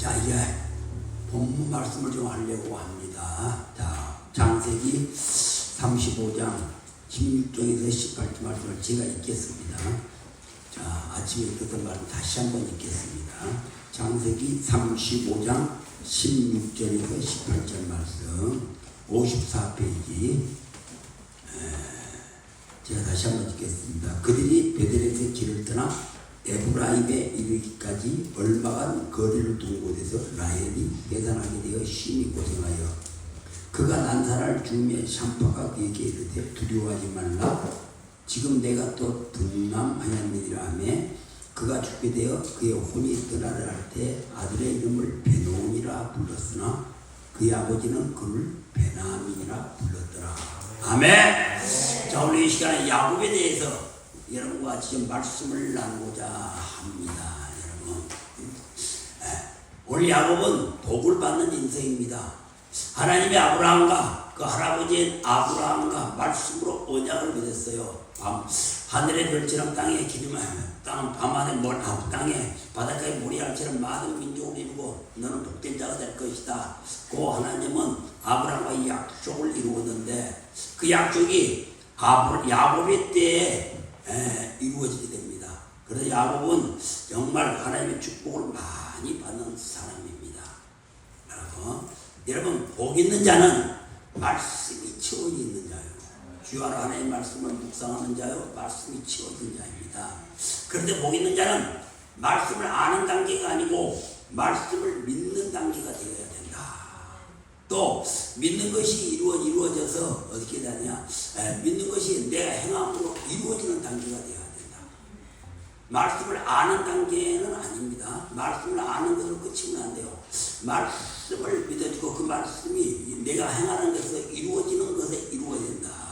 자, 이제 본문 말씀을 좀 하려고 합니다. 자, 창세기 35장 16절에서 18절 말씀을 제가 읽겠습니다. 자, 아침에 읽었던 말씀 다시 한번 읽겠습니다. 창세기 35장 16절에서 18절 말씀 54페이지. 제가 다시 한번 읽겠습니다. 그들이 베델에서 길을 떠나 에브라임에 이르기까지 얼마간 거리를 둔 곳에서 라헬이 해산하게 되어 심히 고생하여 그가 난살할 즈음에 샴파가 그에게 이르되 두려워하지 말라. 지금 내가 또 등남하였느니라 하며 그가 죽게 되어 그의 혼이 떠나려 할 때 아들의 이름을 베노니라 불렀으나 그의 아버지는 그를 베나민이라 불렀더라. 아멘. 자, 오늘 이 시간에 야곱에 대해서 여러분과 같이 좀 말씀을 나누고자 합니다. 여러분, 오늘 야곱은 복을 받는 인생입니다. 하나님의 아브라함과 그 할아버지인 아브라함과 말씀으로 언약을 맺었어요. 하늘의 별처럼 땅에 기름을 밤하늘 땅에 바닷가에 모래알처럼 많은 민족을 이루고 너는 복된 자가 될 것이다. 그 하나님은 아브라함과 약속을 이루었는데 그 약속이 야곱의 때에 이루어지게 됩니다. 그래서 야곱은 정말 하나님의 축복을 많이 받는 사람입니다. 여러분, 복 있는 자는 말씀이 채워져 있는 자요. 주야로 하나님의 말씀을 묵상하는 자요. 말씀이 채워진 자입니다. 그런데 복 있는 자는 말씀을 아는 단계가 아니고 말씀을 믿는 단계가 되어야 된다. 또 믿는 것이 이루어져서 어떻게 되냐? 믿는 것이 내가 행함으로 이루어지는 단계가 되어야 된다. 말씀을 아는 단계는 아닙니다. 말씀을 아는 것으로 끝이면 안 돼요. 말씀을 믿어주고 그 말씀이 내가 행하는 것에서 이루어지는 것에 이루어야 된다.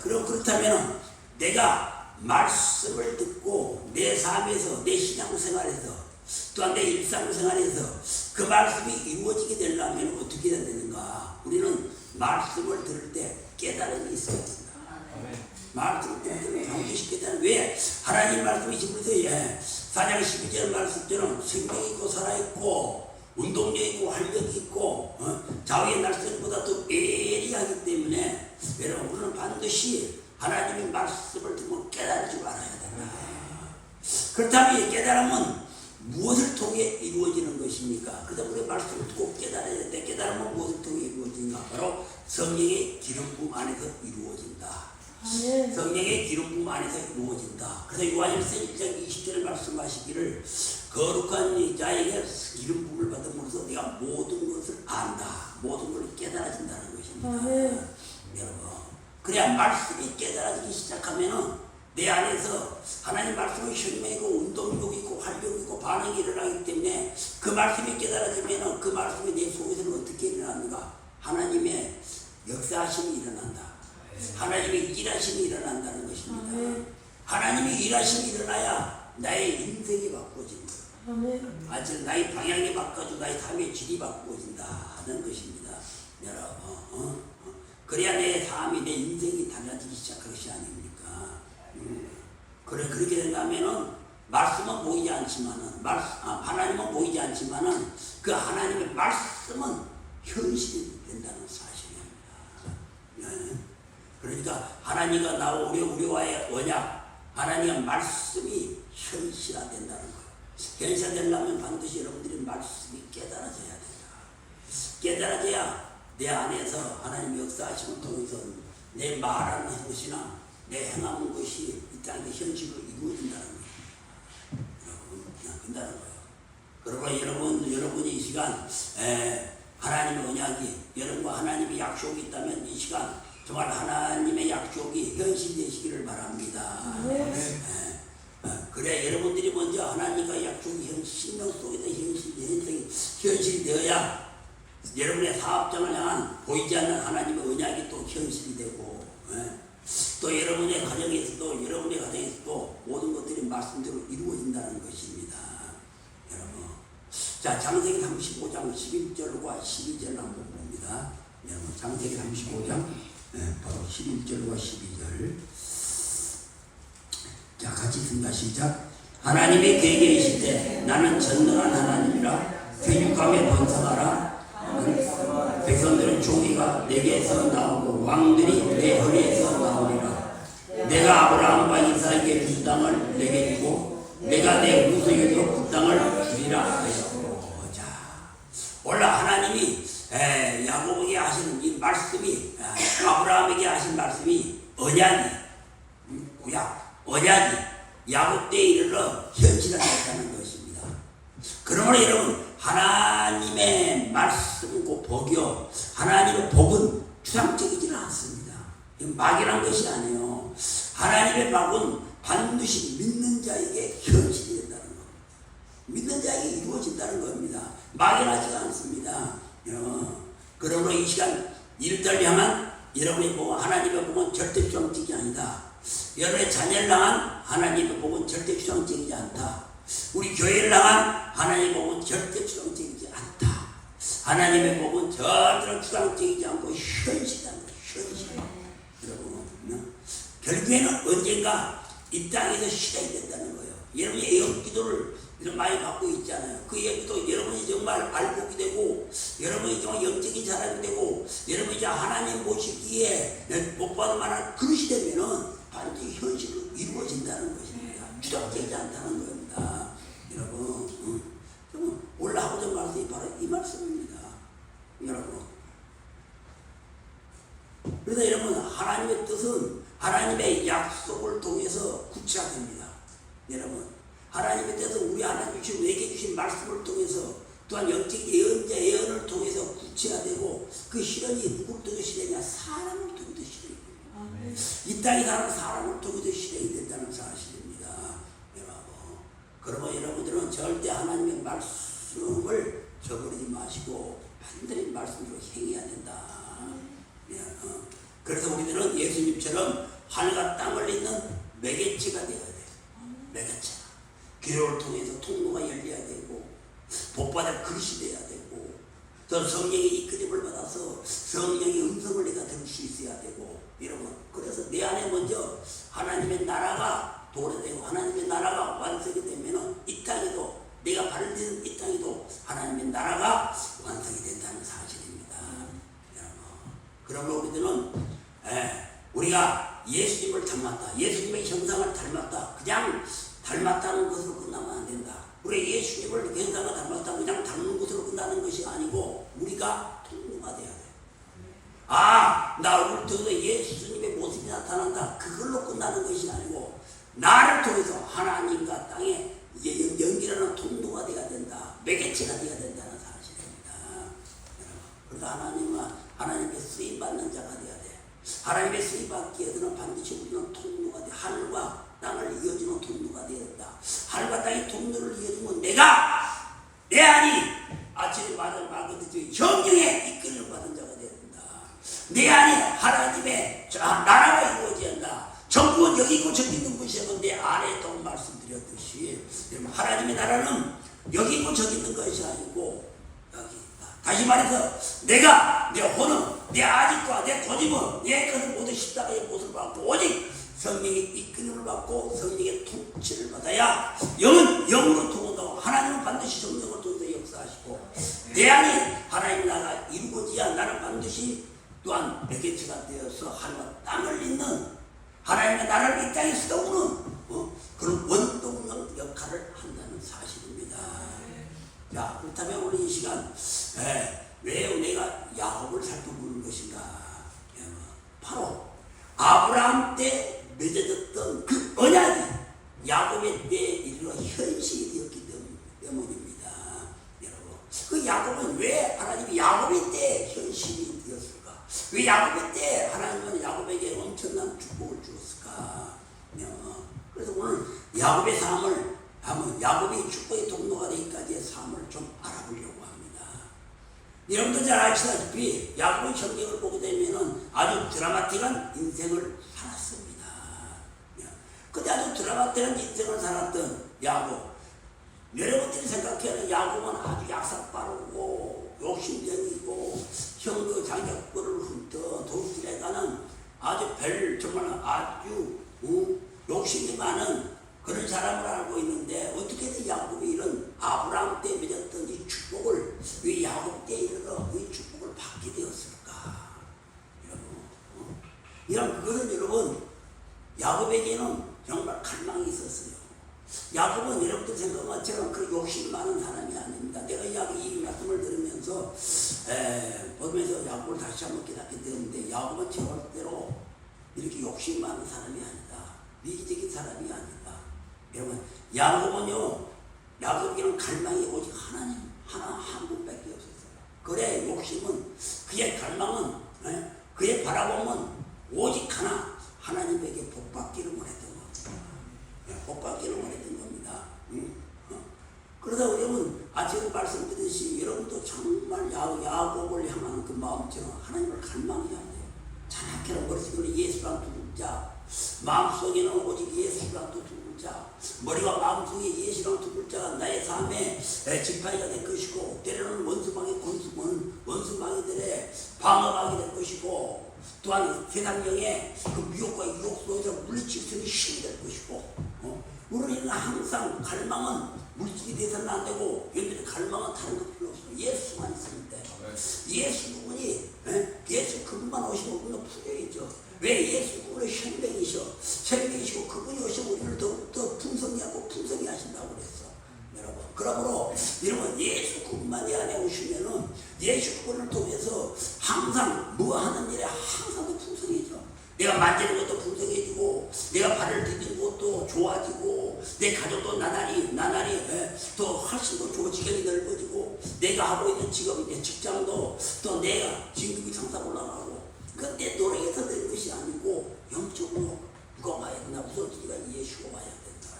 그렇다면 내가 말씀을 듣고 내 삶에서 내 신앙생활에서 또한 내 일상생활에서 그 말씀이 이루어지게 되려면 어떻게 해야 되는가? 우리는 말씀을 들을 때 깨달음이 있어야 된다. 말씀을 들을 때 반드시 깨달음. 왜? 하나님 말씀이 지금부터 4장 12절 말씀처럼 생명이 있고 살아있고 운동력이 있고 활력이 있고 자위의 날선보다 더 예리하기 때문에 여러분 우리는 반드시 하나님의 말씀을 듣고 깨달을 줄 알아야 된다. 그렇다면 이 깨달음은 무엇을 통해 이루어지는 것입니까? 그래서 우리 말씀을 듣고 깨달아야 되는데 깨달음은 무엇을 통해 이루어지는가? 바로 성령의 기름 부음 안에서 이루어진다. 성령의 기름 부음 안에서 이루어진다. 그래서 요한일서 1장 20절에 말씀하시기를 거룩한 자에게 기름 부음을 받음으로써 내가 모든 것을 안다. 모든 것을 깨달아진다는 것입니다. 여러분, 그래야 말씀이 깨달아지기 시작하면은 내 안에서 하나님 말씀의 현명이고 운동력이 있고 활력이 있고 반응이 일어나기 때문에 그 말씀이 깨달아지면 그 말씀이 내 속에서는 어떻게 일어나는가? 하나님의 역사하심이 일어난다. 하나님의 일하심이 일어난다는 것입니다. 하나님의 일하심이 일어나야 나의 인생이 바꿔진다. 나의 방향이 바꿔지고 나의 삶의 질이 바꿔진다 하는 것입니다. 여러분, 그래야 내 삶이 내 인생이 달라지기 시작할 것이 아닙니까? 그렇게 된다면은 말씀은 보이지 않지만은 하나님은 보이지 않지만은 그 하나님의 말씀은 현실이 된다는 사실입니다. 그러니까 하나님과 나와 우리와의 언약, 하나님의 말씀이 현실화된다는 거예요. 현실화되려면 반드시 여러분들이 말씀이 깨달아져야 된다. 깨달아져야 내 안에서 하나님의 역사하심을 통해서 내 말하는 것이나 내 행하는 것이 이 땅의 현실로 이루어진다는 거예요. 여러분, 그냥 된다는 거예요. 그리고 여러분이 이 시간 하나님의 언약이 여러분과 하나님의 약속이 있다면 이 시간 정말 하나님의 약속이 현실되시기를 바랍니다. 그래 여러분들이 먼저 하나님과 약속이 신명 속에서 현실이 되어야 여러분의 사업장을 향한 보이지 않는 하나님의 언약이 또 현실이 되고 또 여러분의 가정에서도 모든 것들이 말씀대로 이루어진다는 것입니다. 여러분, 자, 창세기 35장 11절과 12절 한번 봅니다. 여러분, 창세기 35장 바로 11절과 12절. 자, 같이 읽습니다. 시작. 하나님이 그에게 이르시되 나는 전능한 하나님이라 부유함에 번성하라. 백성들은 종이가 내게서 나오고 왕들이 내 허리에서 나오리라. 내가 아브라함과 이삭에게 준 땅을 내게 주고 내가 내 후손에게도 그 땅을 주리라 하였고. 자, 원래 하나님이 야곱에게 하시는 이 말씀이 아브라함에게 하신 말씀이 언약이 언약이 야곱 때에 이르러 현실화됐다는 것입니다. 그러므로 여러분, 하나님의 말씀은 곧 복이요, 하나님의 복은 추상적이지는 않습니다. 막이란 것이 아니에요. 하나님의 복은 반드시 믿는 자에게 현실이 된다는 겁니다. 믿는 자에게 이루어진다는 겁니다. 막연하지가 않습니다. 그러므로 이 시간 일들 향한 여러분의 복은, 하나님의 복은 절대 추상적이 아니다. 여러분의 자녀를 향한 하나님의 복은 절대 추상적이지 않다. 우리 교회를 향한 하나님의 복은 절대 추상적이지 않다. 하나님의 복은 절대로 추상적이지 않고 현실이라는 거예요. 현실. 여러분, 결국에는 언젠가 이 땅에서 시작이 된다는 거예요. 여러분이 영기도를 많이 받고 있잖아요. 그 영기도 여러분이 정말 알복이 되고, 여러분이 정말 영적인 사람이 되고, 여러분이 이제 하나님 모시기에 못 받을 만한 그릇이 되면은 반드시 현실로 이루어진다는 것입니다. 추적되지 않다는 겁니다. 여러분, 오늘 하고자 말씀이 바로 이 말씀입니다. 여러분. 그래서 여러분, 하나님의 뜻은 하나님의 약속을 통해서 구체화됩니다. 여러분, 하나님의 뜻은 우리 하나님 주신, 내게 주신 말씀을 통해서, 또한 영적 예언자 예언을 통해서 구체화되고, 그 실현이 누구를 통해 실현이냐? 사람을 통해서 실현이 됩니다. 이 땅에 사는 사람을 통해서 실현이 된다는 사실입니다. 여러분, 그러면 여러분들은 절대 하나님의 말씀을 저버리지 마시고 반드시 말씀으로 행해야 된다. 그래서 우리들은 예수님처럼 하늘과 땅을 잇는 매개체가 되어야 돼요. 매개체가. 기도를 통해서 통로가 열려야 되고, 복받을 그릇이 되어야 되고, 또 성령의 이끌림을 받아서 성령의 음성을 내가 들을 수 있어야 되고, 여러분, 그래서 내 안에 먼저 하나님의 나라가 도래되고 하나님의 나라가 완성이 되면은 이 땅에도, 내가 발을 디는 이 땅에도 하나님의 나라가 완성이 된다는 사실입니다. 여러분, 그러므로 우리들은 우리가 예수님을 닮았다, 예수님의 형상을 닮았다, 그냥 닮았다는 것으로 끝나면 안 된다. 우리 예수님을 형상을 닮았다, 그냥 닮는 것으로 끝나는 것이 아니고 우리가 통로가 돼야 돼. 나 얼굴 통해서 예수님의 모습이 나타난다, 그걸로 끝나는 것이 아니고 나를 통해서 하나님과 땅에 연결하는 통로가 돼야 된다, 매개체가 돼야 된다는 사실입니다. 그래서 하나님께 쓰임받는 자가 돼야 돼. 하나님의 쓰임받기 위해서는 반드시 우리는 통로가 돼. 하늘과 땅을 이어주는 통로가 되어야 된다. 하늘과 땅의 통로를 이어주면 내가, 내 안이 아침에 말을 듣지 성령의 이끌림을 받은 자가 되어야 된다. 내 안에 하나님의 나라가 이루어져야 한다. 정부는 여기 있고 저기 있는 것이라고 내 안에 또 말씀드렸듯이, 하나님의 나라는 여기 있고 저기 있는 것이 아니고 여기 있다. 다시 말해서 내가, 내 혼은, 내 아직과 내 고집은, 내 것을 모두 십자가의 못을 받고 오직 성령의 이끌림을 받고 성령의 통치를 받아야 영은 영으로 통한다고. 하나님은 반드시 성령을 통해서 역사하시고, 내 안에 하나님의 나라가 이루어져야 나는 반드시 또한 매개체가 되어서 하나님과 땅을 잇는, 하나님의 나라를 이 땅에 세우는 그런 원동력 역할을 한다는 사실입니다. 자, 그렇다면 우리 이 시간 왜 내가 야곱을 살펴보는 것인가? 바로 아브라함 때 맺어졌던 그 언약이 야곱의 때에 이르러 현실이 되었기 때문입니다. 여러분, 그 야곱은 왜 하나님이 야곱의 때에 현실이 되었을까? 왜 야곱의 때에 하나님은 야곱에게 엄청난 축복을 주었을까? 그래서 오늘 야곱의 삶을 한번, 야곱이 축복의 통로가 되기까지의 삶을 좀 알아보려고 합니다. 여러분도 잘 아시다시피 야곱의 성경을 보게 되면은 아주 드라마틱한 인생을 살았습니다. 근데 아주 드라마틱한 인생을 살았던 야곱, 여러분들이 생각하는 야곱은 아주 약삭 빠르고 욕심쟁이고 형도 장작벌을 훑어 돌길에 가는 아주 정말 아주 욕심이 많은 그런 사람을 알고 있는데, 어떻게든 야곱이 이런 아브라함 때 맺었던 이 축복을 욕심 많은 사람이 아닙니다. 내가 이 말씀을 들으면서 보면서 야곱을 다시 한번 깨닫게 되었는데, 야곱은 절대로 이렇게 욕심 많은 사람이 아니다. 위기적인 사람이 아니다. 여러분, 야곱에게는 갈망이 오직 하나님 한 분밖에 없었어요. 그래, 욕심은, 그의 갈망은, 그의 바라봄은 오직 하나님에게 복받기를 원했던 겁니다. 복받기를 원했던 겁니다. 그러다 여러분, 제가 말씀드렸듯이 여러분도 정말 야곱을 향하는 그 마음처럼 하나님을 갈망해야 돼요. 자나깨나 머릿속에는 예수랑 두 글자, 마음속에는 오직 예수랑 두 글자, 머리와 마음속에 예수랑 두 글자가 나의 삶의 지팡이가 될 것이고, 때로는 원수마귀들의 방어막이 될 것이고, 또한 세상령의 그 미혹과 유혹 속에서 물리칠 수 있는 힘이 될 것이고, 우리는 항상 갈망은 물질이 돼서는 안 되고, 여러분들의 갈망은 다른 것 필요 없어요. 예수만 있으면 돼. 예수 그분이, 예수 그분만 오시면 우리는 풀려있죠. 왜? 예수 그분은 생명이시고 그분이 오시면 우리를 더욱더 풍성히 하고 풍성히 하신다고 그랬어. 여러분, 그러므로 여러분, 예수 그분만 내 안에 오시면은 예수 그분을 통해서 항상 뭐 하는 일에 항상 더 풍성해져. 내가 만지는 것도 풍성해지고, 내가 발을 디디는 것도 좋아지고, 내 가족도 나날이 더 훨씬 더 좋아지게 넓어지고, 내가 하고 있는 직장도 또 내가 진급이 상상 올라가고, 그건 내 노력에서 된 것이 아니고 영적으로 누가 와야 되나, 우선 우리가 예수가 와야 된다.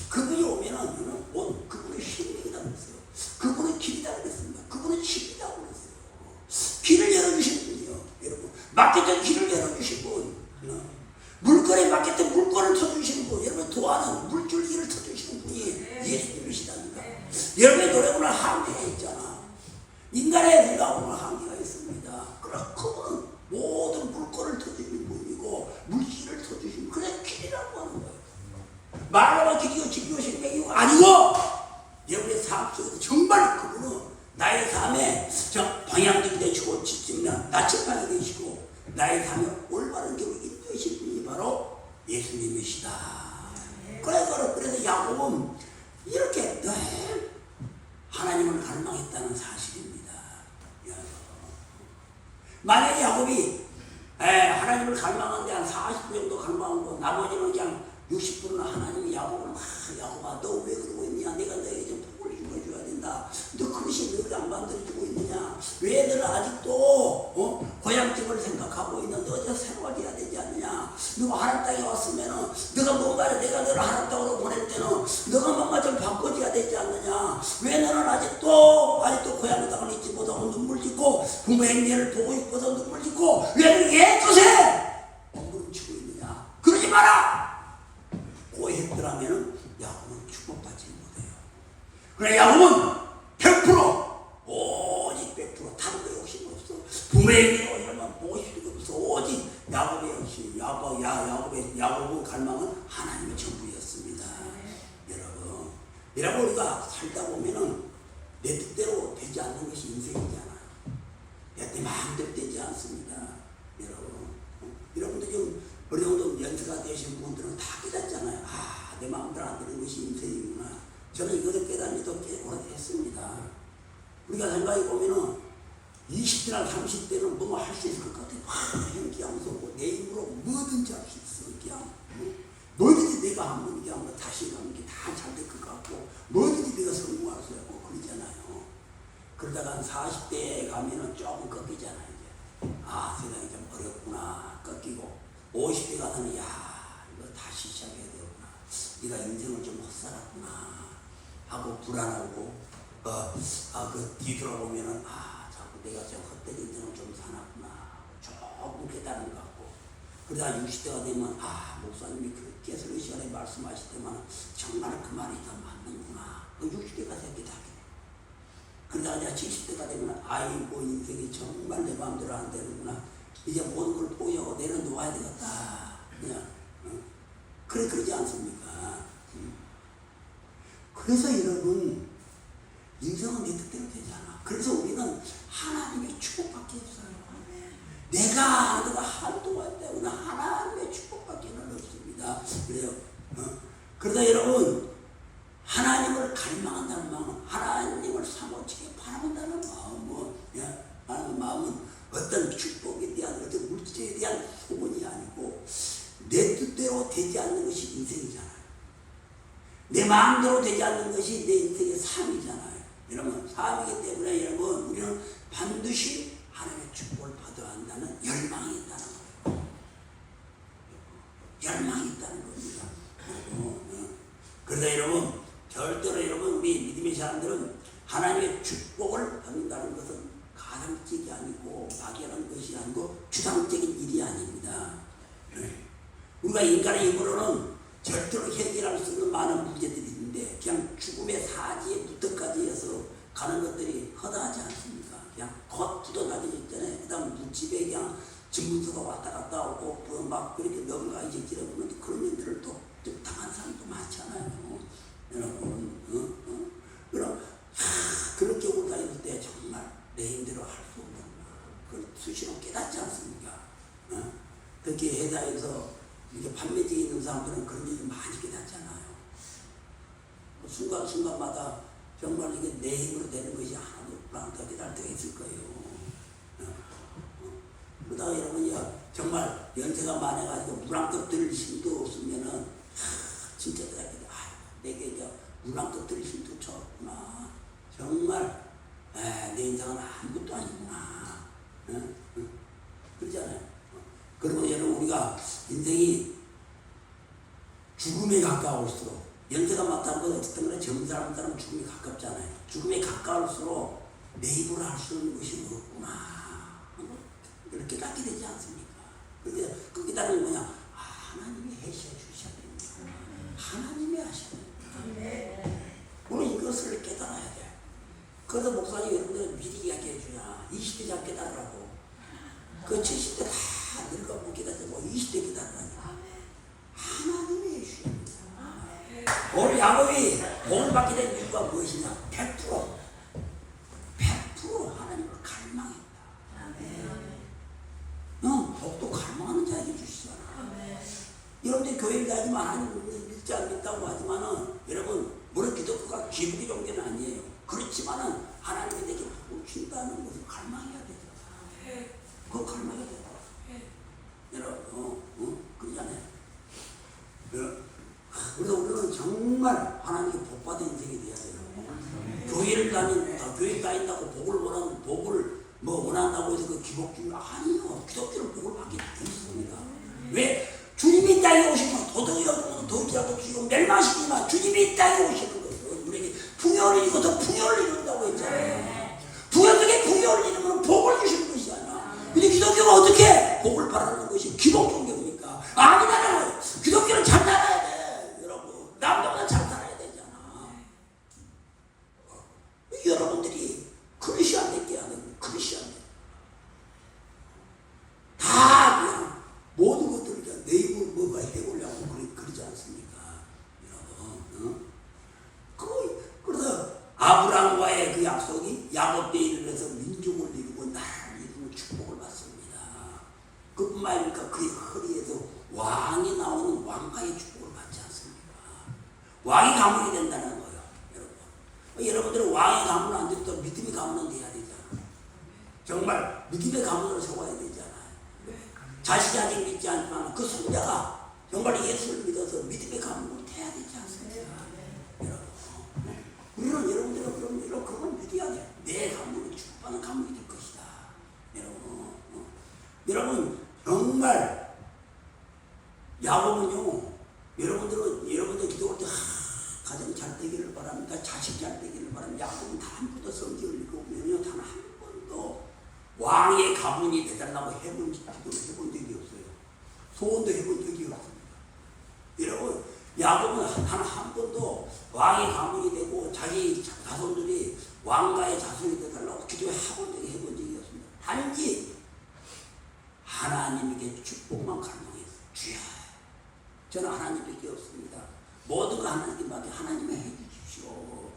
그분이 오면은 그분의 생명이라고 그랬어요. 그분의 길이라고 그랬습니다. 그분의 집이라고 그랬어요. 길을 열어주신 분이요. 여러분, 막혔던 길을 열어주신 분, 물건에 막혔던 물건을 터주시는 분, 여러분 도와는 물줄기를 터주시는 분이 예수님이시다니까. 여러분의 노력은 한계가 있잖아. 인간의 노력은 한계가 있습니다. 그러나 그분은 모든 물건을 터주시는 분이고 물질을 터주시는, 그래 길이라고 하는 거예요. 말로만 길이고 진리고 생명이고 아니고, 여러분의 삶 속에서 정말 그분은 나의 삶에 방향이 되시고 지침이나 나침반이 되시고 나의 삶에 올바른 길로 인도하실 분이 바로 예수님이시다. 그래서 야곱은 이렇게 늘 하나님을 갈망했다는 사실입니다. 만약에 야곱이 하나님을 갈망하는데 한 40% 정도 갈망하고 나머지는 그냥 60%는 하나님이 야곱을 야곱아 너 왜 그러고 있냐, 내가 너에게 좀 복을 주어줘야 된다, 너 그릇이 왜 안 만들어주고 있느냐, 왜 너는 아직도 고향집을 생각하고 있는데 어제 생활을 해야 되지 않느냐, 너가 하나님 땅에 왔으면은 너가 뭔가 내가 너를 하나님 땅으로 보낼 때는 너가 뭔가 좀 바꿔줘야 되지 않느냐, 왜 너는 아직도 고향의 땅을 잊지 못하고 눈물 짓고 부모의 행위를 보고 있고서 눈물 짓고 왜 그새 엉금치고 있느냐, 그러지 마라. 고했더라면 야곱은 축복받지 못해요. 그래, 야곱은 100% 오직 100% 다른 거 욕심 없어. 부모에게 오려면 보고 싶은 거 없어. 오직 야곱의 욕심, 야곱의 갈망은 하나님의 전부였습니다. 여러분 우리가 살다 보면은 내 뜻대로 되지 않는 것이 인생이잖아요. 내 마음대로 되지 않습니다. 여러분들 좀 어느 정도 연세가 되신 분들은 다 깨닫잖아요. 내 마음대로 안 되는 것이 인생이구나. 저는 이것을 깨닫는 지도 꽤 오래됐습니다. 우리가 생각해 보면은 20대나 30대는 뭐 할 수 있을 것 같아요. 현기양소고 내 힘으로 뭐든지 할 수 있어. 그냥 뭐든지 내가 한번 그냥 다시 가는 게 다 잘 될 것 같고, 뭐든지 내가 성공할 수 있고 그러잖아요. 그러다가 한 40대에 가면은 조금 꺾이잖아요. 이제 세상이 좀 어렵구나 꺾이고, 50대 가서는 이거 다시 시작해야 되구나, 네가 인생을 좀 헛살았구나 하고 불안하고, 뒤돌아보면은 자꾸 내가 좀 헛된 인생을 좀 사놨구나 조금 깨달은 것 같고, 그러다가 60대가 되면 목사님이 그렇게 해서 이 시간에 말씀하실 때만 정말 그 말이 다 맞는구나, 60대가 되게 다 돼. 그러다가 이제 70대가 되면 아이고 인생이 정말 내 마음대로 안 되는구나, 이제 모든 걸 포기하고 내려놓아야 되겠다. 그냥 그러지 않습니까? 그래서 여러분, 인생은 내 뜻대로 되잖아. 그래서 우리는 하나님의 축복밖에 없어요. 내가 한도가 있다고 하나님의 축복밖에는 없습니다. 그래요. 그러다 여러분, 하나님을 갈망한다는 마음은 하나님을 사모치게 바라본다는 마음은 어떤 축복에 대한 어떤 물질에 대한 소원이 아니고 내 뜻대로 되지 않는 것이 인생이잖아요. 내 마음대로 되지 않는 것이 내 인생의 삶이잖아요. 여러분, 삶이기 때문에 여러분 우리는 반드시 하나님의 축복을 받아야 한다는 열망이 있다는 거예요. 열망이 있다는 겁니다. 그러다 여러분 절대로 여러분 우리 믿음의 사람들은 하나님의 축복을 받는다는 것은 가상적이 아니고 막연한 것이 아니고 추상적인 일이 아닙니다. 우리가 인간의 힘으로는 절대로 해결할 수 없는 많은 문제들이 있는데 그냥 죽음의 사지에 무턱까지 해서 가는 것들이 허다하지 않습니까? 그냥 겉도 나눠졌잖아요. 그 다음 무집에 그냥 증문서가 왔다 갔다 오고 막 그렇게 넘어가 이제 지나보면 그런 일들을 또 당한 사람도 많잖아요. 여러분, 그럼 그렇게 오고 다닐 때 정말 내 힘대로 할 수 없는 그걸 수시로 깨닫지 않습니까? 특히 회사에서 이렇게 판매직에 있는 사람들은 그런 일을 많이 깨닫잖아요. 순간순간마다 정말 이게 내 힘으로 되는 것이 하나도 없다 깨달을 때가 있을 거예요. 그러다가 여러분이 정말 연세가 많아가지고 물한컵 들을 힘도 없으면은 진짜 내게 이제 물한컵 들을 힘도 없구나. 정말 내 인생은 아무것도 아니구나. 그러잖아요. 그리고 여러분 우리가 인생이 죽음에 가까울수록 연세가 많다는 건 어쨌든 간에 젊은 사람은 죽음에 가깝잖아요. 죽음에 가까울수록 내 입으로 할 수 있는 것이 없구나. 이렇게 깨닫게 되지 않습니까? 그 깨달음이 뭐냐? 하나님이 해셔 주셔야 됩니다. 하나님이 하셔야 됩니다. 우리는 이것을 깨달아야 돼. 그래서 목사님 여러분들 미리 이야기해 주냐. 20대 잘 깨달으라고. 그 70대 다 늙어 못 깨닫지 뭐 20대 깨달으라냐. 하나님이 해주셔야 됩니다. 오늘 야곱이 복을 받게 된 이유가 무엇이냐? 100% 하나님을 갈망했다. 복도 갈망하는 자에게 주시잖아. 여러분들 교회를 다니지만 하나님을 믿지 않는다고 하지만은 여러분 물론 기독교가 기복의 종교는 아니에요. 그렇지만은 하나님이 내게 복을 준다는 것을 갈망해야 되죠. 그거 갈망해야 돼요. 여러분, 그러잖아요. 그래서 우리는 정말 하나님께 복받은 인생이 돼야 돼요. 교회를 다닌다고 복을 원한다고 해서 그 기복주의 아니요. 기독교는 복을 받기 있습니다. 왜? 주님이 이 땅에 오시면 도덕이 없고 도지하고 주고 멸망시키지만 주님이 이 땅에 오시는 거예요. 우리에게 풍요를 이루고 더 풍요를 이룬다고 했잖아요. 부여 속에 풍요를 이루면 복을 주시는 것이 아니야. 근데 기독교가 어떻게 복을 바라는 것이 기복 종교입니까? 아니잖아요. 기독교는 잘 살아야 돼. 여러분 남보다 잘 살아야 되잖아. 여러분들이 그릇이 안 됐게 하는 그릇이 안 돼. 다 그냥 모든 것들을 그냥 내 입으로 뭐가 해보려고 그러지 않습니까? 여러분, 그래서 아브라함과의 그 약속이 야곱 때 이르러서 민족을 이루고 나라를 이루는 축복을 받습니다. 그뿐만 아니라 그의 허리에서 왕이 나오는 왕가의 축복을 받지 않습니까? 왕이 가문이 된다는 거예요. 여러분들은 왕의 가문 안 돼도 믿음의 가문은 돼야 되잖아. 정말 믿음의 가문으로 세워야 되잖아요. 자식이 아직 믿지 않지만 그 손자가 정말 예수를 믿어서 믿음의 가문으로 돼야 되지 않습니까? 우리는 여러분들은 그런 걸 믿어야 돼. 내 가문이 축복하는 가문이 될 것이다. 여러분 정말 야곱은요. 여러분들 기도할 때 가정 잘 되기를 바랍니다. 자식 잘 되기를 바랍니다. 야곱은 단 한 번도 성경을 읽어보면요. 단 한 번도 왕의 가문이 되달라고 기도를 해본 적이 없어요. 소원도 해본 적이 없습니다. 여러분 야곱은 한 번도 왕의 가문이 되고 자기 자손들이 왕가의 자손이 되달라고 기도해 본 적이 없습니다. 단지 하나님에게 축복만 갈망했어요. 주여 저는 하나님밖에 없습니다. 모든 거 하나님께 하나님이 해주십시오.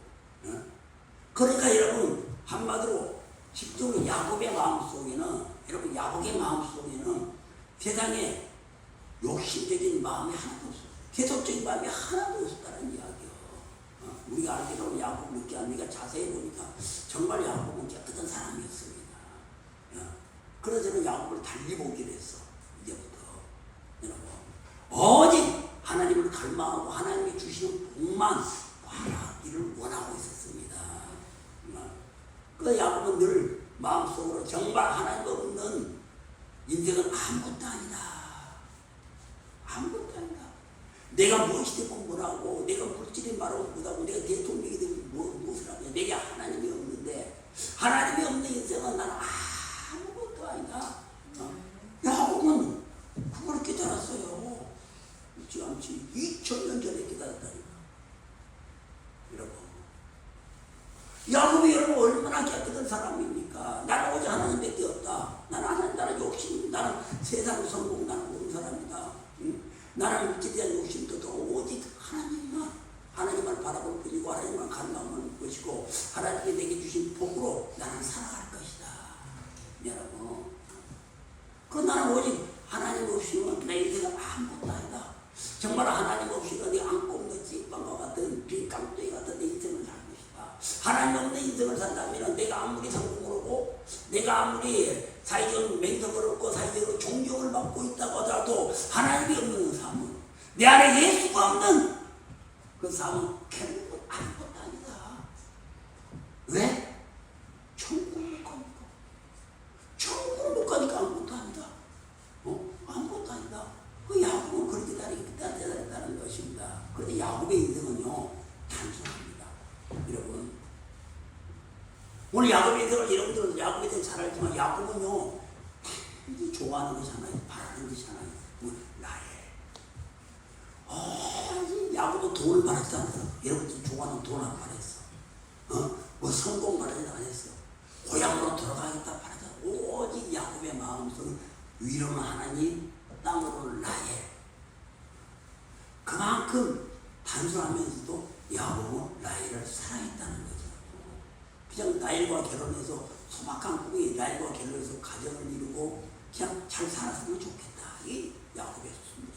그러니까 여러분 한마디로 집중으로 야곱의 마음속에는 세상에 욕심적인 마음이 하나도 없어요. 계속적인 마음이 하나도 없었다는 이야기요. 우리가 알기로는 야곱을 늦게 하니까 자세히 보니까 정말 야곱은 깨끗한 사람이었습니다. 그래서 저는 야곱을 달리 보기로 했어. 이제부터 여러분 오직 하나님을 갈망하고 하나님이 주시는 복만 바라기를 원하고 있었습니다. 그 야곱은 늘 마음속으로 정말 하나님 없는 인생은 아무것도 아니다. 아무것도 아니다. 내가 무엇이 되고 뭐라고, 내가 물질이 말하고 뭐라고, 내가 대통령이 되고 무엇을 하냐. 내게 하나님이 없는데, 하나님이 없는 인생은 나는 아무것도 아니다. 야곱은 그걸 깨달았어요. 그렇지 않지. 2000년 전에 깨달았다니까. 여러분. 야곱이 여러분 얼마나 깨끗한 사람입니까? 나는 오직 하나님밖에 없다. 나는 욕심, 나는 세상 성공, 나는 모르는 사람이다. 응? 나는 물질에 대한 욕심도 오직 하나님만 바라볼 뿐이고 하나님만 갈망하는 것이고 하나님께 내게 주신 복으로 나는 살아갈 것이다. 여러분, 그 나는 오직 하나님 없이는 내 인생은 아무것도 아니다. 정말 하나님 없이는 내 안고 없는 찌빵과 같은 빈 깡통이 같은 내 인생을 살 것이다. 하나님 없는 인생을 산다면 내가 아무리 성공을 하고 내가 아무리 사회적 명성을 얻고 사회적으로 존경을 받고 있다고 하더라도 하나님이 없는 삶은 내 안에 예수가 없는 그 삶은 결국은 아무것도 아니다. 왜? 천국을 못 가니까. 천국을 못 가니까 아무것도 아니다. 아무것도 아니다. 그 야곱은 그렇게 대단했다는 것입니다. 그런데 야곱의 인생은요 단순합니다. 여러분, 오늘 야곱의 인생을 여러분들은 야곱에 대해 잘 알지만 야곱은요 단지 좋아하는 것이 하나요, 바라는 것이 하나요. 나의 야곱은 돈을 바라지 않았어. 여러분들 좋아하는 돈 안 바랬어. 뭐 성공 바라지 않았어. 고향으로 돌아가겠다 바라지 않았어. 오직 야곱의 마음속은 위로는 하나님, 땅으로는 나의. 그만큼 단순하면서도 야곱은 라헬을 사랑했다는 거죠. 그냥 라헬과 결혼해서 소박한 꿈이 라헬과 결혼해서 가정을 이루고 그냥 잘 살았으면 좋겠다. 이게 야곱의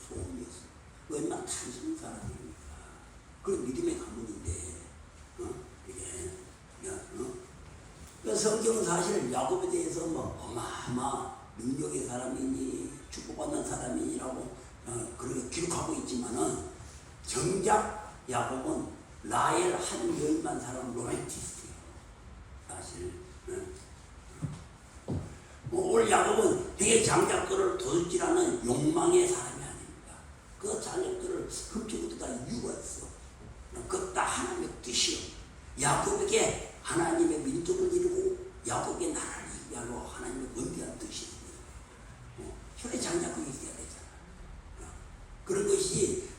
소원이었어. 얼마나 단순한 사람입니까? 그리고 믿음의 가문인데, 이게, 성경은 사실 야곱에 대해서 뭐 어마어마한 능력의 사람이니 축복받는 사람이니라고 그렇게 기록하고 있지만은 정작 야곱은 라헬 한 여인만 사람 로맨티스트예요. 사실. 오늘 야곱은 되게 장작들을 도둑질하는 욕망의 사람이 아닙니다. 그 장작들을 훔치고 다 이유가 있어. 그것 다 하나님의 뜻이요. 야곱에게 하나님의 민족을 이루고 야곱의 나라를 이루고 하나님의 원대한 뜻이 있어요. 혈의 장작이 있어야 되잖아. 그런 것이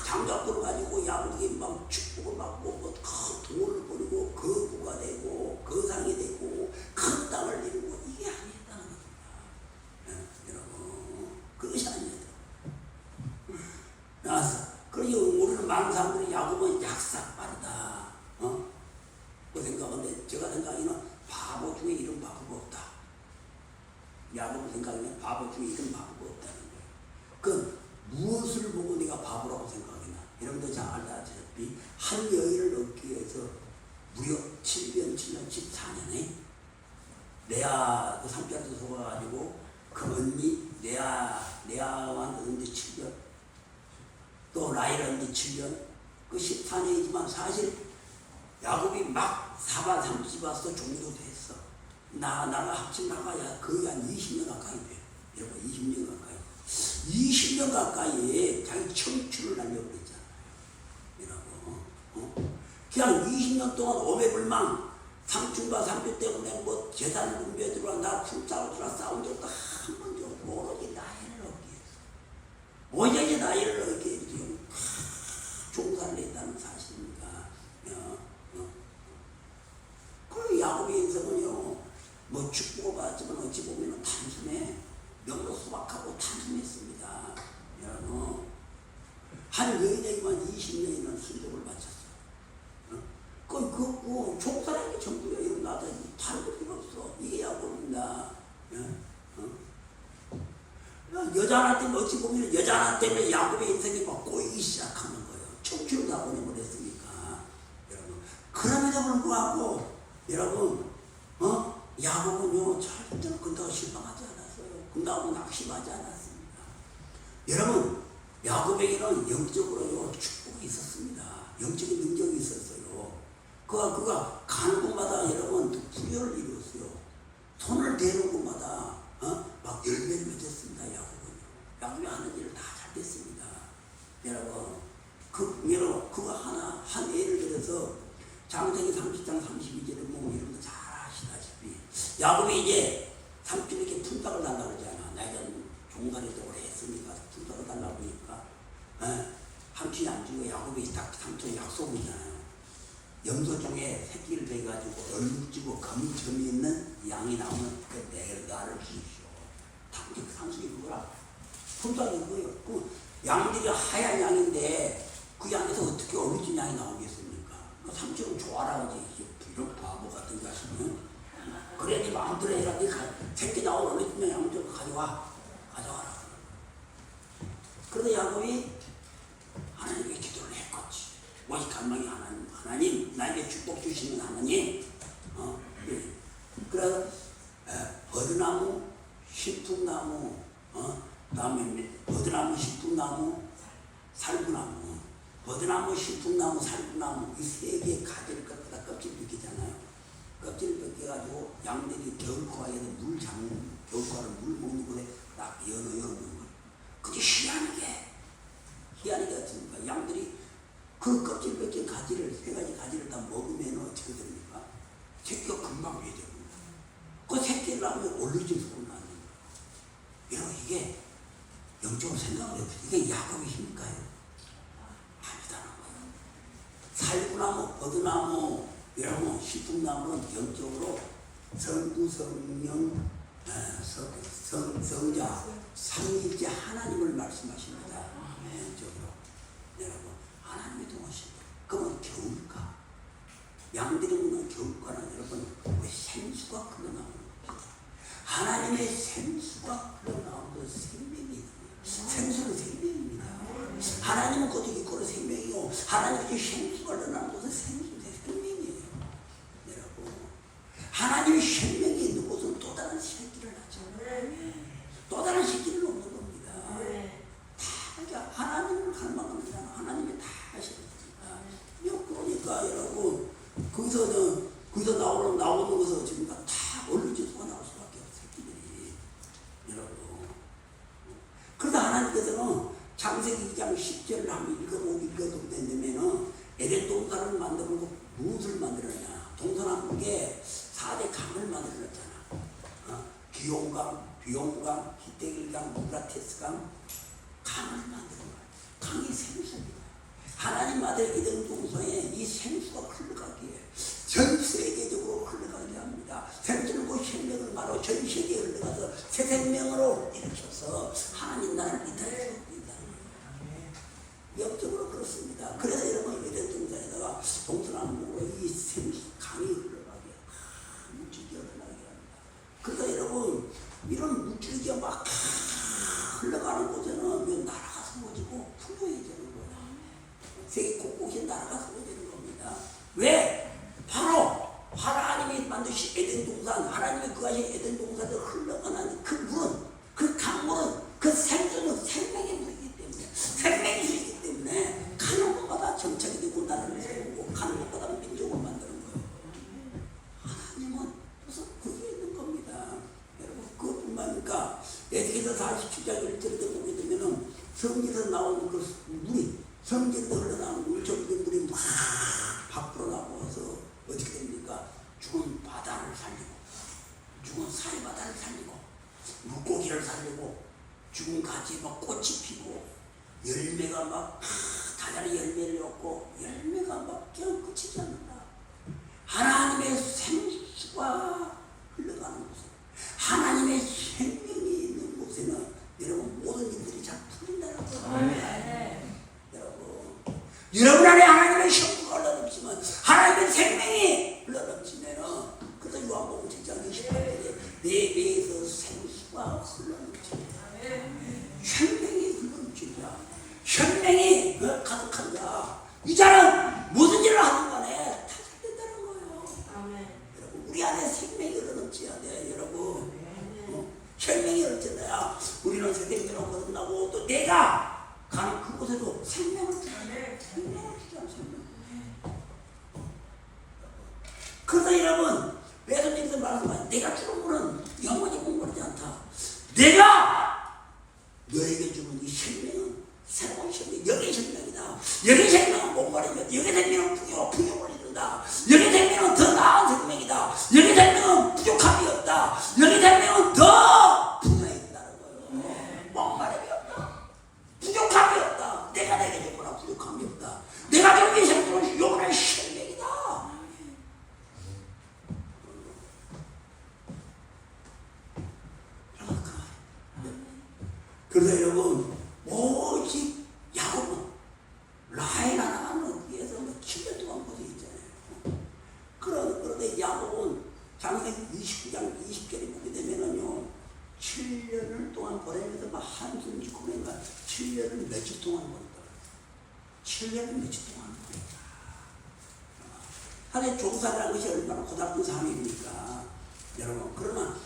장작들을 가지고 야곱에게 막 축복을 받고 큰 돈을 벌이고 거부가 되고 거상이 되고 큰 땅을 이루고 이게 아니었다는 겁니다. 여러분, 그것이 아니었다. 그러니 우리는 많은 사람들이 야곱은 약삭 빠르다. 그 생각하는데 제가 생각에는 바보 중에 이런 바보가 없다. 야곱 생각에는 바보 중에 이런 바보가 없다는 거예요. 그 무엇을 보고 내가 바보라고 생각하나? 여러분들 잘 알다시피 한 여인을 얻기 위해서 무려 7년 14년에 레아 그 삼촌한테 속아가지고 그 언니 레아와 언니 7년 또 라헬 언니 7년 그 14년이지만 사실 야곱이 막 사반 30 와서 종도 됐어. 나가 합친 나가야 거의 한 20년 가까이 돼. 여러분 20년 가까이. 20년 가까이에 자기 청춘을 날려버렸잖아요. 여러분. 그냥 20년 동안 오매불망 삼촌과 삼촌 때문에 뭐 재산을 분배해 들어와 나 풀싸고 들어와 싸운 적도 한 번도 없고 오로지 나이를 얻기 위해서. 오로지 나이를 얻기 위해서 지금 종사를 했다는 사실입니다. 그 야곱의 인생은요, 뭐 축복을 받았지만 어찌 보면 단순해. 너무 소박하고 단순했습니다. 여러분, 한 여인에게만 20년이나 순종을 바쳤어요. 그 종사라는 게 전부야. 이런 나도 다른 필요 없어. 이게 야곱입니다. 여자 하나 때문에 어찌 보면 여자 하나 때문에 야곱의 인생이 막 꼬이기 시작하는 거예요. 청춘을 다 보내버렸으니까. 여러분. 그럼에도 불구하고 여러분 야곱은요 절대로 근다고 실망하지 않았어요. 근다고 낙심하지 않았습니다. 여러분 야곱에게는 영적으로요 축복이 있었습니다. 영적인 능력이 있었어요. 그가 가는 곳마다 여러분 부여를 이루었어요. 손을 대는 곳마다 막 열매를 맺었습니다. 야곱이 하는 일을 다 잘 됐습니다. 여러분 그가 한 예를 들어서 장세기 30장 32절에 보면 여러분도 잘 아시다시피 야곱이 이제 삼촌 이렇게 품삯을 달라고 그러잖아. 내가 종살이도 오래 했으니까 품삯을 달라고 하니까 삼촌이 안 주고 야곱이 딱 삼촌 약속이잖아요. 염소 중에 새끼를 베가지고 얼룩지고 검점이 있는 양이 나오면 나를 주십시오. 삼촌이 그거라. 품삯이 그거예요. 그 양들이 하얀 양인데 그 양에서 어떻게 얼룩진 양이 나오겠습니까? 그 삼촌은 좋아라 하지. 이런 바보 같은 자식은. 그래야지 마음대로 해라. 새끼 나오는 얼룩진 양 좀 가져와라. 그런데 야곱이 하나님께 기도를 했겠지. 오직 갈망이 하나님 나에게 축복 주시는 하나님. 그래서 버드나무, 신풍나무, 다음에 버드나무, 신풍나무, 살구나무, 버드나무, 신풍나무, 살구나무 이 세 개의 가지를 갖다가 껍질 벗기잖아요. 껍질을 벗겨가지고 양들이 겨울과에서 겨울과를 물 먹는 곳에 딱 여는 거예요. 그게 희한하게 어떻습니까? 양들이 그 껍질 벗긴 가지를 세 가지 가지를 다 먹으면 어떻게 됩니까? 새끼가 금방 배되고 그 새끼를 나오면 얼룩진 소리 나는 거예요. 여러분 이게 영적으로 생각을 해보세요. 이게 야곱의 힘일까요? 아니다는 거예요. 살구나무, 버드나무, 여러분 신풍나무는 영적으로 성부, 성령, 성자, 삼위일체 하나님을 말씀하십니다. 영적으로 여러분 하나님이 도우십니다. 그러면 겨울과 양들이 먹는 겨울과는 여러분 왜 생수가 흘러나오는 겁니다. 하나님의 생수가 흘러나오는 생명이 생수는 생명입니다. 하나님은 곧 이거는 생명이고 하나님의 생수가 흘러나오는 것은 생명이에요. 여러분 하나님의 생명이 있는 곳은 또 다른 새끼를 낳죠. 또 다른 새끼를 놓는 겁니다. 다 하나님을 갈망하는 자는 하나님이 다 하시거든요. 그러니까 여러분 거기서 나오는 것은 지금 다 얼룩지수가 나올 수밖에 없어요. 새끼들이. 여러분 그러다 하나님께서는 창세기 2장 10절을 한번 읽어도 된다면 에덴 동산을 만들고 무엇을 만들었냐. 동서남북에 4대 강을 만들었잖아. 기온강, 비온강, 히데길강, 유브라테스강 강을 만드는 거야. 강이 생수입니다. 하나님 아들 에덴 동산에 이 생수가 흘러가기에 전 세계적으로 흘러가게 합니다. 생수는 그 생명을 바로 전 세계에 흘러가서 새 생명으로 일으켜서 하나님 나라를 이탈해서 있다는 거예요. 영적으로 그렇습니다. 그래서 여러분 에덴 동산에다가 동서남북으로 이 생수 강이 흘러가게 물줄기가 흘러가게 합니다. 그러니까 여러분 이런 물줄기가 막 흘러가는 곳에는 나라가 세워지고 풍요해지는 거예요. 세계 곳곳에 나라가 세워지는 겁니다. 왜? 바로 하나님이 만드신 에덴 동산, 하나님이 그하신 에덴 동산에 흘러가는 그 물은, 그 강물은, 그 생수는 생명의 물이기 때문에, 생명의 수이기 때문에 가는 곳마다 정착이 되고 나라를 세우고 가는 곳마다 민족을 만드는 거예요. 하나님은 무슨 그게 있는 겁니다. 여러분 그것뿐만이니까 에스겔서 47장 1절에 보게 되면은 성경에서 나오는 그 물이 성경에서 흘러나오는 물적인 물이 막 밖으로 나와서 어떻게 됩니까? 죽은 바다를 살리고 죽은 사이바다를 살리고 물고기를 살리고 죽은 가지에 막 꽃이 피고 열매가 막 다달이 열매를 얻고 열매가 막 그냥 끝이지 않는다. 하나님의 생수가 흘러가는 곳에 하나님의 생명이 있는 곳에는 여러분 모든 일들이 잘 풀린다는 거예요. 여러분 안에 하나님의 생수가 흘러넘치면 하나님의 생명이 흘러넘치면 그래서 요한복음 7장 28절에 내 배에서 생수가 흘러넘칩니다. 생명이 흘러넘칩니다. 생명이 가득한 자 이 자는 무슨 일을 하든 간에 다 잘된다는 우리 안에 생명이 흘러넘쳐야 돼, 여러분. 생명이 흘러넘쳐야 우리는 생명으로 거듭나고 또 내가 가는 그곳에도 생명을 주잖아. 생명을 주잖아, 생명. 그래서 여러분, 예수님께서 말씀하신 내가 주는 것은 영원히 공부하지 않다. 내가 너에게 주는 이 생명은 새로운 생명, 영의 생명이다. 영의 생명은 공부하려면 영의 생명은 부족을 이룬다. 영의 생명은 더 나은 생명이다. 영의 생명은 부족함이 없다. 영의 생명은 더 분명해진다는 거예요. 목마름이 없다. 부족함이 없다. 내가 내게 주거나 부족함이 없다. 내가 주는 이 생명은 영원한 생명이다. 그래서 여러분, 오직 야곱은 라헬 하나만 위해서 7년 동안 고생했잖아요. 그런데 야곱은 장세기 29장 20절에 보게 되면은요, 7년을 동안 보내면서 막 한숨 짓고 그러니까 7년을 며칠 동안 보냈다. 7년을 며칠 동안 보냈다. 하나의 종살이라는 것이 얼마나 고달픈 삶입니까? 여러분, 그러나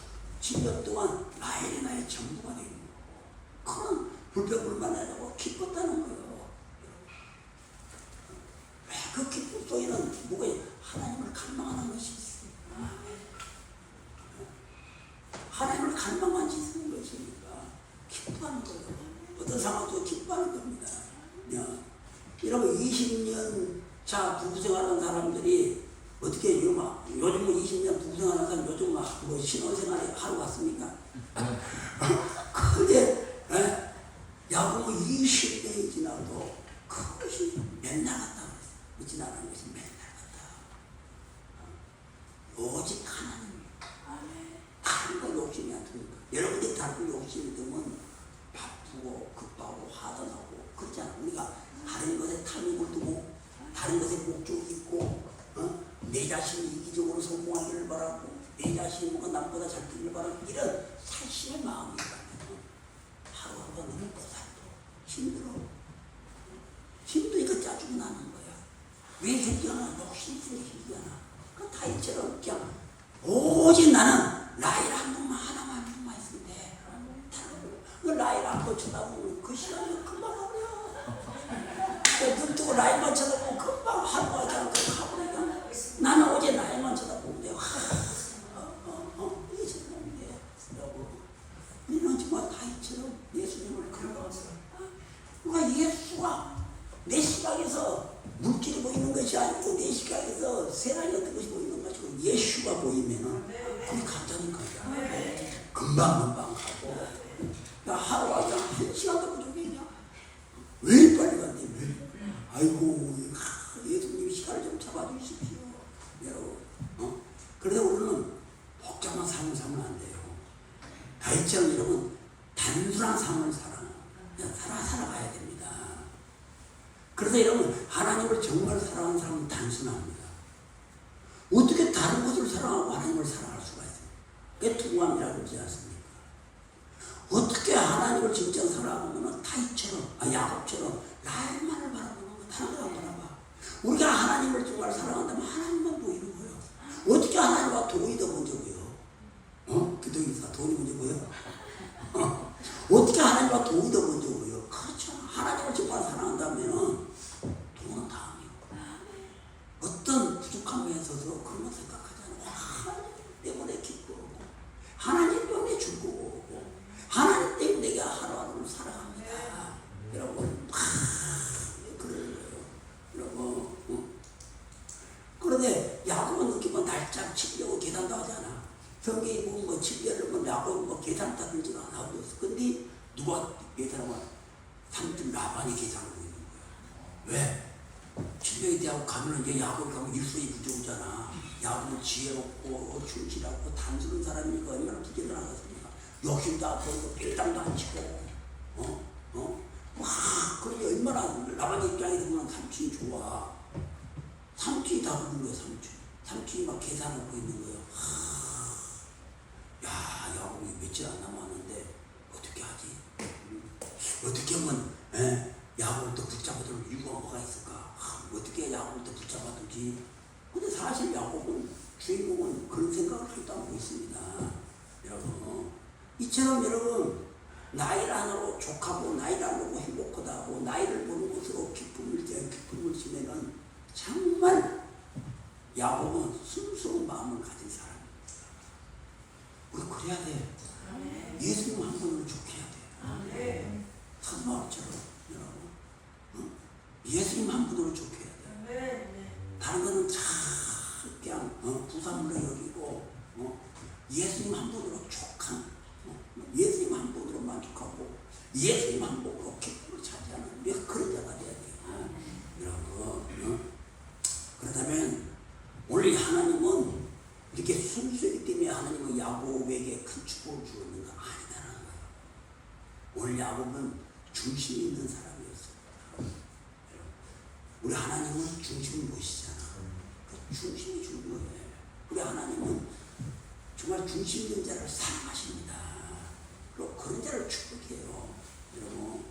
7년 동안 라헬이 나의 전부가 되는 거예요. 그런 불평불만하고 기뻤다는 거예요. 그 기쁨 속에는 뭐가 하나님을 갈망하는 것이 있어요. 하나님을 갈망한 짓은 것이니까 기뻐하는 거예요. 어떤 상황도 기뻐하는 겁니다. 여러분 20년 차 부부생활하는 사람들이 어떻게 요즘 20년 부부생활하는 사람 요즘 뭐 신혼생활에 하루 갔습니까? 그게 야곱은 20년이 지나도 그것이 맨날 같다. 지나가는 것이 맨날 같다. 오직 하나님. 다른 거 욕심이 안 듭니다. 여러분들이 다른 거 욕심이 들면 바쁘고 급하고 화도 그렇잖아. 우리가 다른 것에 탐욕을 두고 다른 것에 목적이 있고 내 자신이 이기적으로 성공하기를 바라고 내 자신이 뭔가 남보다 잘 되기를 바라고 이런 살신의 마음이 하루하루가 너무 고달도 힘들어. 힘드니까 짜증 나는 거야. 왜 힘들잖아? 욕심이 있으니 힘들잖아. 그 다윗처럼 그냥 오직 나는 라헬 한 번만 하나만 있으면 돼. 그 라헬 한 번 쳐다보면 그 시간이 금방 가버려. 눈 뜨고 라헬만 쳐다보면 금방 하루가 그냥 가버려. 나는 어제 라헬만 쳐다보면 돼. 이게 정말 돼. 우리는 정말 다윗처럼 예수님을 그려봤어요. 그러니까 예수가 내 시각에서 물질이 보이는 것이 아니고 내 시각에서 세상이 어떤 것이 보이는 것이고 예수가 보이면은 그게 감사인 거야. 금방 가고 하루가 그냥 1시간도 부족이냐? 왜 이리 빨리 갔니? 왜? 아이고 예수님 시간을 좀 잡아주십시오. 여러분 그래서 우리는 복잡한 삶을 살면 안 돼요. 다윗처럼 여러분 단순한 삶을 그냥 살아가야 됩니다. 그래서 여러분 하나님을 정말 사랑하는 사람은 단순합니다. 어떻게 다른 것을 사랑하고 하나님을 사랑할 수가 있습니까? 그게 투구함이라고 그러지 않습니까? 어떻게 하나님을 진짜 사랑하면 다윗처럼 야곱처럼 라헬만을 바라보는 거 다른 거 안 바라봐. 우리가 하나님을 정말 사랑한다면 하나님만 보이는 거예요. 어떻게 하나님과 돈이 더 먼저 보여? 기독교사 돈이 먼저 보여? 어떻게 하나님과 돈이 더 먼저 보여? 그렇죠. 하나님을 정말 사랑한다면 돈은 다음이고 어떤 부족함에 있어서 그런 거 생각하지 않아. 하나님 때문에 기뻐하고 하나님 때문에 즐거워하고 하나님 때문에 내가 하루하루를 살아갑니다. 여러분 그래요. 여러분 그런데 야곱은 느끼면 날짜 치려고 계산도 하잖아. 성경에 보면 뭐 7년을 뭐 야곱은 뭐 계산 다 들지도 안 하고 있어. 근데 누가 계산하면 삼촌 라반이 계산하고 있는 거야. 왜? 7년이 되고 가면 이제 야곱이 가면 일손이 부족하잖아. 야곱은 지혜롭고 충실하고 단순한 사람이니까 얼마나 부재를 하겠습니까? 욕심도 안 부리고 빌당도 안 치고 와 그러니 얼마나 라반 입장에서 보면 삼촌이 좋아. 삼촌이 다 부른 거야. 삼촌이 막 계산하고 있는 거야. 야 야곱이 며칠 안 남았는데 어떻게 하지? 어떻게 하면 야곱을 또 붙잡아둘 이유가 뭐가 있을까? 어떻게 야곱을 또 붙잡아두지? 근데 사실 야곱은 주인공은 그런 생각을 하지도 않고 있습니다. 여러분, 이처럼 여러분 나이를 하나로 족하고 나이를 하나로 행복하다고 나이를 보는 것으로 기쁨을 지내는 정말 야곱은 순수한 마음을 가진 사람입니다. 우리 그래야 돼. 예수님 한 분을 좋게 해야 돼. 사도바울처럼 여러분, 예수님 한 분으로 좋게 해야 돼. 다른 거는 참 그냥 부산물로 여기고 예수님 한 분으로 족한 예수님 한 분으로 만족하고 예수님 한 분으로 기쁨을 차지하는 우리가 그런 자가 돼야 돼요. 여러분, 그렇다면 오늘 하나님은 이렇게 순수하기 때문에 하나님은 야곱에게 큰 축복을 주었는 거 아니다라는 거예요. 오늘 야곱은 중심이 있는 사람이었어요. 우리 하나님은 중심을 모시잖아. 그 중심이 중요해. 우리 하나님은 정말 중심 있는 자를 사랑하십니다. 그리고 그런 자를 축복해요. 여러분,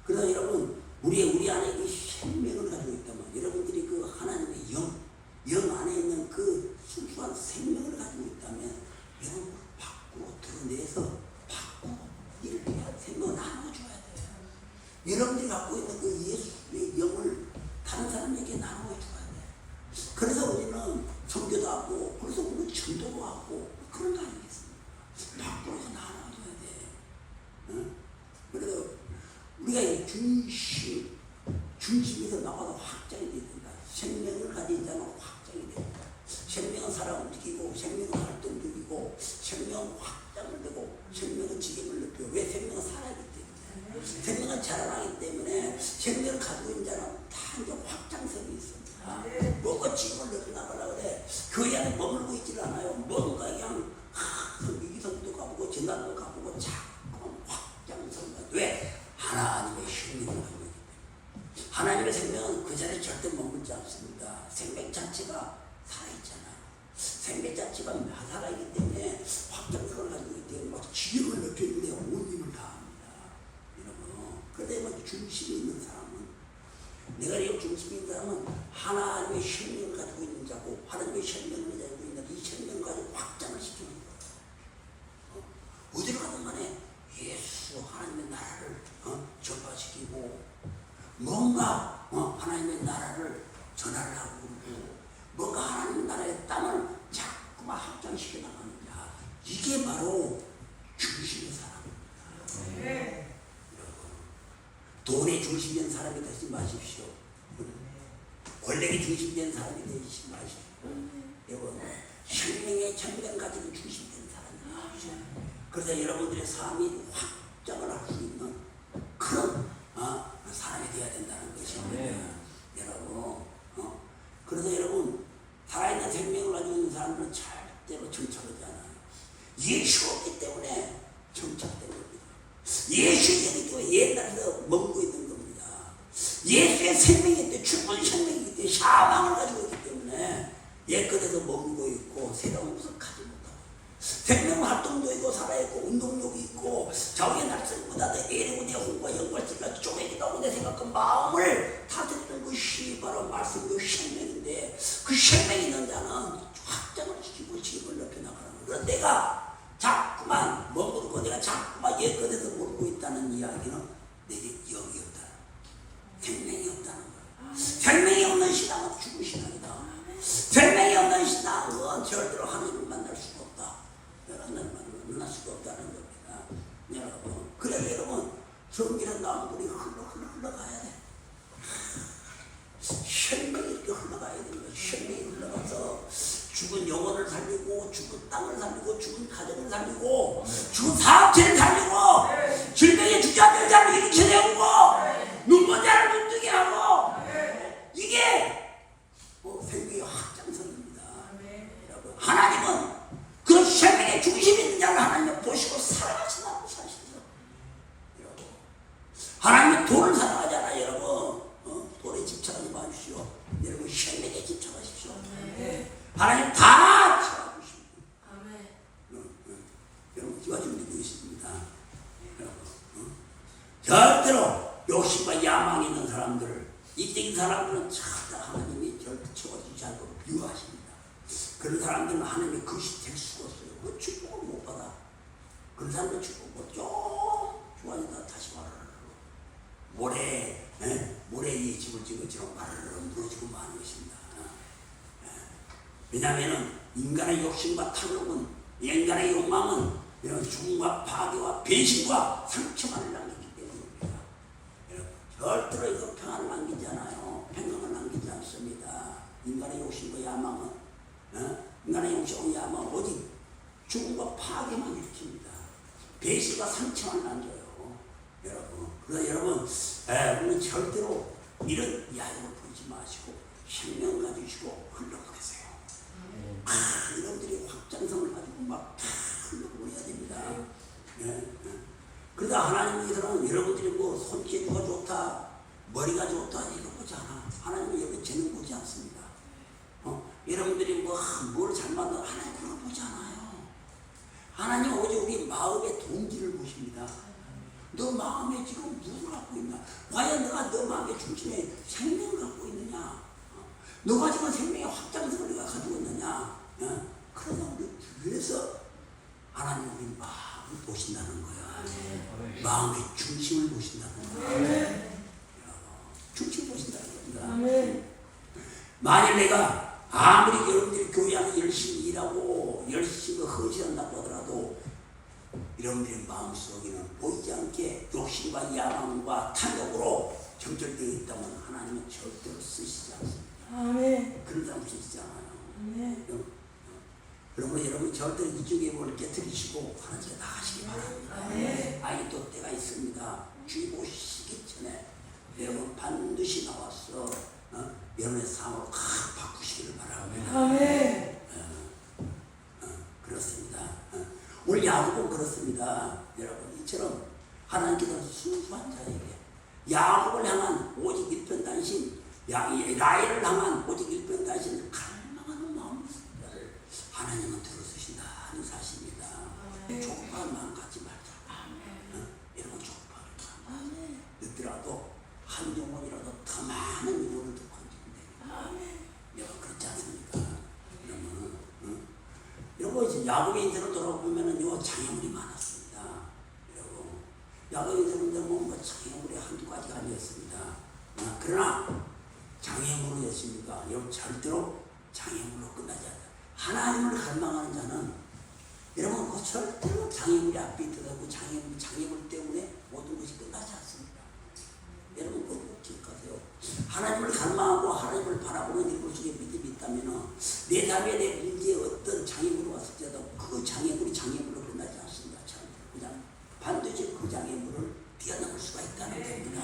그러나 여러분, 우리 안에 그 생명을 가지고 있다면, 여러분들이 그 하나님의 영 안에 있는 그 순수한 생명을 가지고 있다면, 여러분 밖으로 드러내서 밖으로 일을 해야 생명을 나눠줘야 돼요. 여러분들이 갖고 있는 그 예수의 영을 다른 사람에게 나눠줘야 돼. 그래서 우리는 선교도 하고, 그래서 우리는 전도도 하고, 그런 거 아니겠습니까? 밖으로서 나눠줘야 돼. 그래서 우리가 이 중심에서 나와서 확장이 됩니다. 생명을 가진 자는 확장이 됩니다. 생명은 살아 움직이고, 생명은 활동적이고, 생명은 확장을 되고, 생명은 지경을 넓히고. 왜? 생명은 살아있기 때문에. 생명은 자라나기 때문에 생명을 가지고 있는 자는 다 이제 확장성이 있습니다. 뭐가 지경을 넓혀 나가려고 그래. 그 안에 머물고 있질 않아요. 뭔가 그냥 성기성도 가보고 전단도 가보고 자꾸 확장성이. 왜? 하나님의 생명을 가지고 있기 때문에. 하나님의 생명은 그 자리에 절대 머물지 않습니다. 생명 자체가 살아있잖아요. 생명 자체가 살아있기 때문에 확장성을 가지고 있기 때문에 지경을 넓혀주는데 온 힘을 다합니다. 여러분, 그런데 중심이 있는 사람은, 내가 이 중심이 있는 사람은 하나님의 생명을 가지고 있는 자고, 하나님의 생명을 가지고 있는 이 생명을 가지고 확장을 시키는 거예요. 어디로 가든 간에 예수 하나님의 나라를 전파시키고, 뭔가 하나님의 나라를 전하를 하고 그러고, 뭔가 하나님의 나라의 땅을 자꾸만 확장시켜 나가는 자, 이게 바로 중심의 사람입니다. 돈의 중심된 사람이 되지 마십시오. 권력의 중심된 사람이 되지 마십시오. 여러분, 생명의 천명 가지고 중심된 사람이에요. 그래서 여러분들의 삶이 확장을 할 수 있는 그런 사람이 되어야 된다는 것입니다. 여러분, 그래서 여러분, 살아있는 생명을 가지고 있는 사람들은 절대로 정착하지 않아요. 예수가 없기 때문에 정착된 겁니다. 예수이기 때문에 옛날에서 머물고 있는 겁니다. 예수의 생명이기 때문에, 충분히 생명이기 때문에, 사망을 가지고 있기 때문에 옛것에서 머물고 있고 새로운 것을 가지 못하고, 생명 활동도 있고 살아있고 운동력이 있고 자기의 날성보다 내 애리고 내 혼과 연관성과 쪼개기도 하고 내 생각과 마음을 다스리는 것이 바로 말씀과 생명인데, 그 생명이 있는 자는 확장을 시키고 지경을 높여 나가는 거예요. 그래서 내가 자꾸만 머무르고 내가 자꾸만 옛것에서 머물고 있다는 이야기는 내게 영이 없다는, 생명이 없다는 거예요. 생명이 없는 신앙은 죽은 신앙이다. 생명이 없는 신앙은 절대로 하나님을 만날 수가 없다. 만날 수가 없다는 겁니다. 여러분, 그래서 여러분, 성기는 나무들이 흘러가야 돼. 생명이 이렇게 흘러가야 됩니다. 생명이 흘러가서 죽은 영혼을 살리고, 죽은 땅을 살리고, 죽은 가정을 살리고, 죽은 사업체를 살리고, 질병에 주저앉은 자를 일으켜 세우고, 눈먼 자를 눈뜨게 하고, 이게 생명의 확장성입니다. 여러분, 하나님은 그 생명의 중심에 있는 자를 하나님을 보시고 사랑하신다고 사실이죠. 여러분, 하나님은 돈을 사랑하잖아요. 여러분, 돈에 집착하지 마십시오. 여러분, 생명에 집착하십시오. 하나님 다 채워주십니다. 여러분, 이와 좀 믿고 있습니다. 절대로 욕심과 야망이 있는 사람들, 이적인 사람들은 절대 하나님이 절대 채워주지 않고 미워하십니다. 그런 사람들은 하나님의 그릇이 될 수가 없어요. 그 축복을 못 받아. 그런 사람들 축복 못 줘. 좋아하니까 다시 말하라. 모래 위에 집을 지은 것처럼 말하라 무너지고 마는 것입니다. 왜냐하면 인간의 욕심과 탐욕은, 인간의 욕망은 이런 죽음과 파괴와 배신과 상처만을 남기기 때문입니다. 절대로 이거 평안을 남기지 않아요. 평강을 남기지 않습니다. 인간의 욕심과 야망은, 인간의 욕심과 야망은 오직 죽음과 파괴만 일으킵니다. 배신과 상처만 남겨요. 여러분, 그래서 여러분, 우리는 절대로 이런 야욕을 부리지 마시고 생명 가지시고 흘러보내세요. 여러분들이 확장성을 가지고 막 흘러보내야 됩니다. 그러다 하나님께서는 여러분들이 뭐 손재주가 좋다, 머리가 좋다 이거 보지 않아. 하나님은 여기 재능 보지 않습니다. 여러분들이 뭘 잘 만든 하나님 그런 거 보지 않아요. 하나님은 오직 우리 마음의 동기를 보십니다. 너 마음에 지금 무엇을 갖고 있나? 과연 너가 너 마음의 중심에 생명을 갖고 있느냐? 너가 지금 생명의 확장성을 내가 가지고 있느냐? 그래서 하나님 우리 마음을 보신다는 거야. 마음의 중심을 보신다는 거야. 중심 보신다는 겁니다. 만일 내가 아무리 여러분들이 교회 안에 열심히 일하고 열심히 헌신한다고 하더라도 여러분들의 마음속에는 보이지 않게 욕심과 야망과 탐욕으로 정결되어 있다면 하나님은 절대로 쓰시지 않습니다. 아멘. 그런 사람 쓰시지 않아요. 아멘. 그러므로 여러분 절대로 이쪽에 뭘 깨뜨리시고 하나님께 나가시기 바랍니다. 아멘. 아직도 때가 있습니다. 주의 오시기 전에 여러분 반드시 나와서 여러분의 삶을 확 바꾸시기를 바랍니다. 아멘. 그렇습니다. 우리 야곱은 그렇습니다. 여러분 이처럼 하나님께서 순수한 자에게 야곱을 향한 오직 일편단심, 라헬을 향한 오직 일편단심 갈망하는 마음을 하나님은 들어주신다는 사실입니다. 족박을 마음 갖지 말자. 여러분 족박을 마음 늦더라도 한 영혼이라도 더 많은 영혼을 더 건지면 됩니다. 여러분 그렇지 않습니까? 여러분 이제 야곱의 인생을 돌아보면은 장애물이 많았습니다. 여러분 야곱의 인생을 보면 장애물이 한두 가지가 아니었습니다. 그러나 장애물이었습니까? 여러분 절대로 장애물로 끝나지 않아요. 하나님을 갈망하는 자는 여러분 그 절대로 장애물이 앞에 있더라도 장애물 때문에 모든 것이 끝나지 않습니다. 여러분 그거 기억하세요. 하나님을 갈망하고 하나님을 바라보는 일들 속에 믿음이 있다면 내 삶에 내 문제에 어떤 장애물이 왔을 때도 그 장애물이 장애물로 끝나지 않습니다. 그냥 반드시 그 장애물을 뛰어넘을 수가 있다는 겁니다.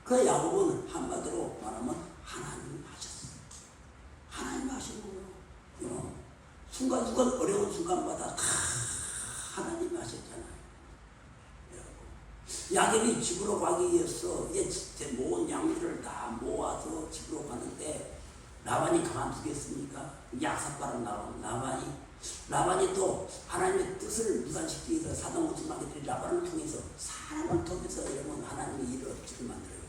그 야곱은 한마디로 말하면 하나님이 하셨어요. 하나님이 하시는 거예요. 순간순간 어려운 순간마다 하나님이 하셨잖아요. 야곱이 집으로 가기 위해서 이제 모은 양들을 다 모아서 집으로 가는데 라반이 가만두겠습니까? 약삭바람 라반이 또 하나님의 뜻을 무산시키기 위해서 사동오지마귀들이 라반을 통해서 사람을 통해서 여러분 하나님의 일을 엎지게 만들어요.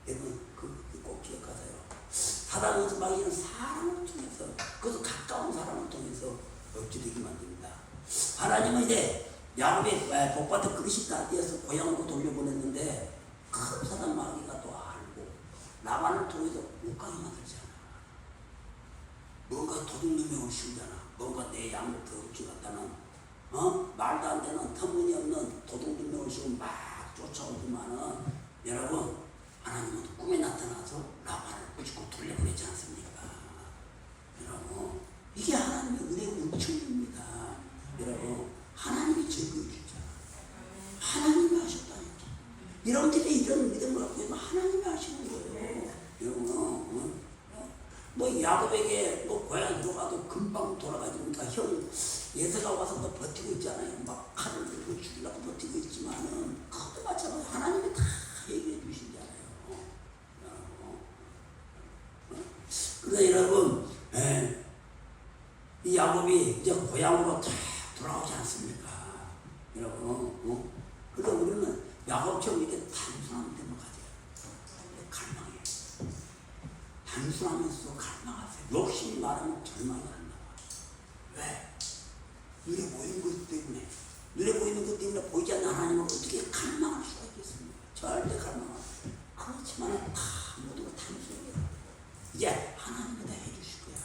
여러분 꼭 기억하세요. 사동오지마귀는 사람을 통해서 그것도 가까운 사람을 통해서 엎지르게 만듭니다. 하나님은 이제 야곱의 복받은 그릇이 다 떼어서 고향으로 돌려보냈는데 큰 사단 마귀가 또 알고 라반을 통해서 못 가게 만들잖아. 뭔가 도둑놈의 오시잖아. 뭔가 내 양을 더 훔쳐갔다는 말도 안 되는 터무니없는 도둑놈의 오시고 막 쫓아오지만은 여러분 하나님은 꿈에 나타나서 라반을 꾸짖고 돌려보내지 않습니까? 여러분 이게 하나님의 은혜의 은총입니다. 여러분 하나님이 증거해 주잖아. 하나님이 하셨다니까. 여러분들이 이런 믿음을 갖고 있으면 하나님이 하시는 거예요. 여러분, 뭐 야곱에게 뭐 고향 들어가도 금방 돌아가지 못하 형 예서가 와서 또 버티고 있잖아요. 막 칼을 들고 죽이려고 버티고 있지만은 그것도 마찬가지로 하나님이 다 얘기해 주시잖아요. 그래서 여러분, 이 야곱이 이제 고향으로 다 돌아오지 않습니까? 여러분, 그래서 우리는 야곱처럼 이렇게 단순한 데만 가져요. 갈망이에요. 단순하면서 갈수록 갈망하세요. 욕심이 많으면 절망이 안 나와. 왜? 눈에 보이는 것 때문에, 눈에 보이는 것 때문에 보이지 않는 하나님을 어떻게 갈망할 수가 있겠습니까? 절대 갈망할 수 없어요. 그렇지만 다 모두가 단순해요. 이제 하나님이 다 해주실 거야.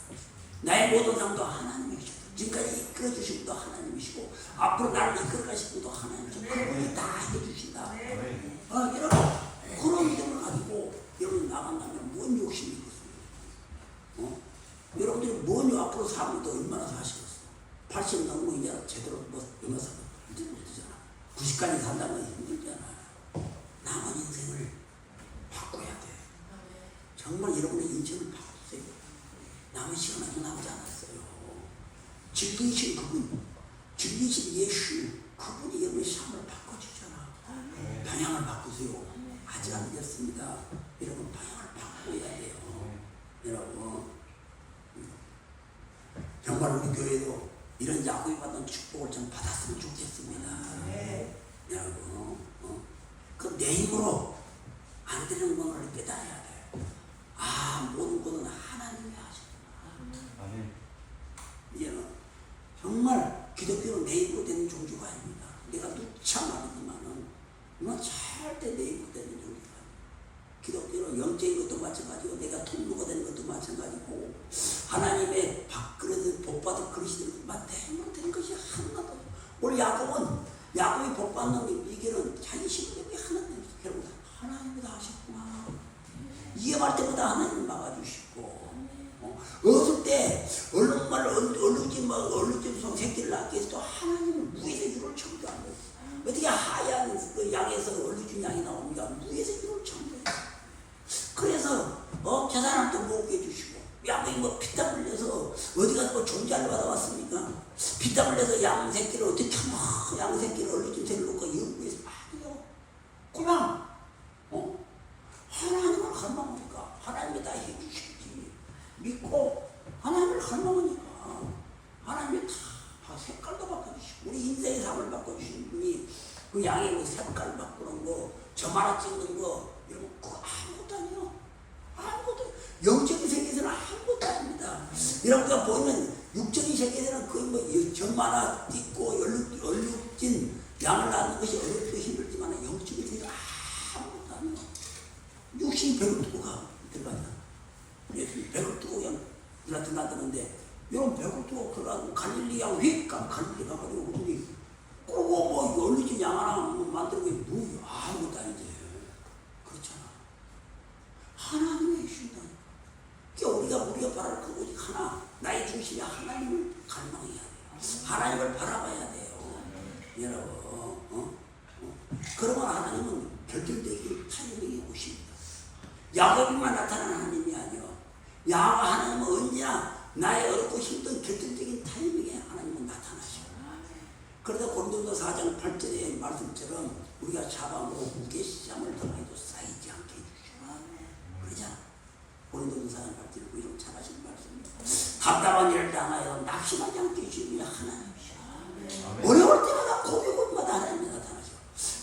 나의 모든 삶도 하나님이시고, 지금까지 이끌어 주신 분도 하나님이시고, 앞으로 나를 이끌어 가실 분도 하나님이시고, 그분이 다 해주신다. 여러분, 그런 믿음을 가지고 여러분 나간다면 뭔 욕심이 있겠습니까? 여러분들이 뭔 앞으로 사면 또 얼마나 사시겠어? 80 넘고 이제 제대로 뭐 얼마 사면 힘들잖아. 90까지 산다면 힘들잖아. 남은 인생을 바꿔야 돼. 정말 여러분의 인생을 바꾸세요. 남은 시간 아직 남지 않았어요. 진리이신 그분, 진리이신 예수, 그분이 여러분의 삶을 바꿔주잖아. 방향을 바꾸세요. 아직 안 됐습니다. 여러분 방향을 바꿔야 돼요. 여러분 정말 우리 교회도 이런 야곱이 받은 축복을 좀 받았으면 좋겠습니다. 여러분 그 내 힘으로 안 되는 것을 깨달아야 돼. 모든 것은 하나님이 하시구나. 이제는 정말 기독교는 내 힘으로 되는 종교가 아닙니다. 내가 누차 말하지만은 절대 내 힘으로 되는 종교가 아닙니다. 기독교는 영적인 것도 마찬가지고 내가 통로가 되는 것도 마찬가지고 하나님의 밥그릇을 복받을 그릇이 되는 것도 내 힘으로 되는 것이 하나도 없어요. 우리 야곱이 복받는 비결은 자기 신경이 하나님 결국 하나님이 다 하셨구나. 위험할 때마다 하나님 막아주시고 어릴 때 얼룩짐 새끼를 낳기 위해서도 하나님은 무에서 유를 청구하고 어떻게 하얀 그 양에서 얼룩진 양이 나옵니까? 무에서 유를 청구해요. 그래서 계산을 또 먹게 해주시고 양이 뭐 피땀 흘려서 어디 가서 뭐 종자를 받아왔습니까? 피땀 흘려서 양 새끼를 어떻게 양 새끼를 얼룩진 새끼를 놓고 연구해서 아니요. 그냥 하나님을 갈망하니까 하나님이 다 해주시지. 믿고 하나님을 갈망하니까 하나님이 다 색깔도 바꿔주시고 우리 인생의 삶을 바꿔주신 분이 그 양의 그 색깔 바꾸는 거, 점 하나 찍는 거 이런 거 그거 아무것도 아니에요. 아무것도 영적인 세계에서는 아무것도 아닙니다. 여러분가 보이는 육적인 세계에서는 거의 뭐 점 하나 찍고 얼룩진 양을 낳는 것이 어렵고 힘들지만 영적인 세계는 아무것도 아니에요. 육신이 벽을 두고 들어가잖아. 벽을 두고 그냥 들어가는데 이런 벽을 두고 들어가고 갈릴리야 휙가 갈릴리 가가지고 그분이 꼬고 뭐 얼룩진 양 하나 만들고 뭐 아무것도 아니지. 그렇잖아. 하나님의 신다. 우리가 바랄 그 오직 하나, 나의 중심이 하나님을 갈망해야 돼요. 하나님을 바라봐야 돼요. 여러분, 그러면 하나님은 결정적인 타이밍이 오십니다. 야곱이만 나타나는 하나님이 아니요. 하나님은 언제나 나의 어렵고 힘든 결정적인 타이밍에 하나님은 나타나셔. 그러다 고린도서 4장 8절의 말씀처럼 우리가 자방으로 무게시장을 더해도 쌓이지 않게 해주시오. 그러잖아. 고린도서 4장 8절 이런 잘하신 말씀입니다. 답답한 일을 당하여 낙심하지 않게 해주시는 하나님이시오. 어려울 때마다 고비고비마다 하나님이 나타나셔.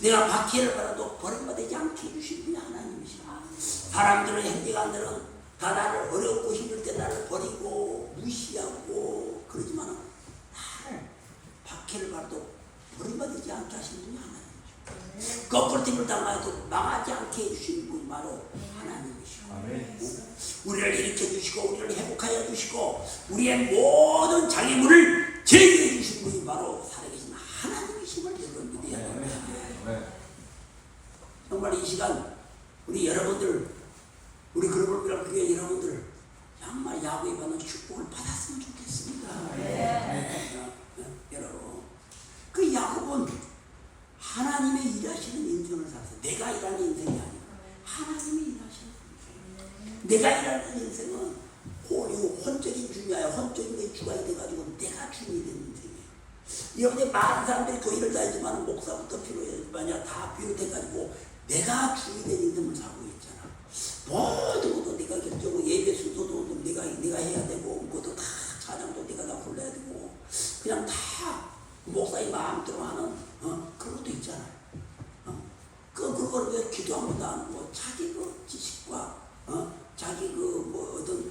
내가 박해를 받아도 버림받지 않게 해주시는 분이 하나님이시오. 사람들은 행직한들은 다 나를 어렵고 힘들 때 나를 버리고 무시하고 그러지만 나를 박해를 받아도 버림받지 않게 하시는 분이 하나님이시오. 거꾸로 당하여도 망하지 않게 해주시는 분이 바로 하나님이시오. 우리를 일으켜주시고 우리를 회복하여 주시고 우리의 모든 장애물을 제거해 주시는 분이 바로 살아계신 하나님이심을 여러분 믿어야 합니다. 정말 이 시간 우리 여러분들 우리 그룹을 교회 여러분들 정말 야곱이 받는 축복을 받았으면 좋겠습니다. 여러분 그 야곱은 하나님의 일하시는 인생을 살았어요. 내가 일하는 인생이 아니고 하나님이 일하시는 인생. 내가 일하는 인생은 혼적인 주냐야 혼적인 게 주관이 돼가지고 내가 주인이 되는 인생이에요. 여러분이 많은 사람들이 교회를 다니지만 목사부터 필요해 다 비롯해가지고 내가 주인이 되는 인생을 살고 있잖아. 모든 것도 내가 결정하고 예배 순서도 내가 해야 되고 그것도 다 찬양도 내가 다 골라야 되고 그냥 다 목사의 마음대로 하는 그런 것도 있잖아요. 그걸 왜 기도 한 번도 안 하고 자기 그 지식과 자기 그 뭐 어떤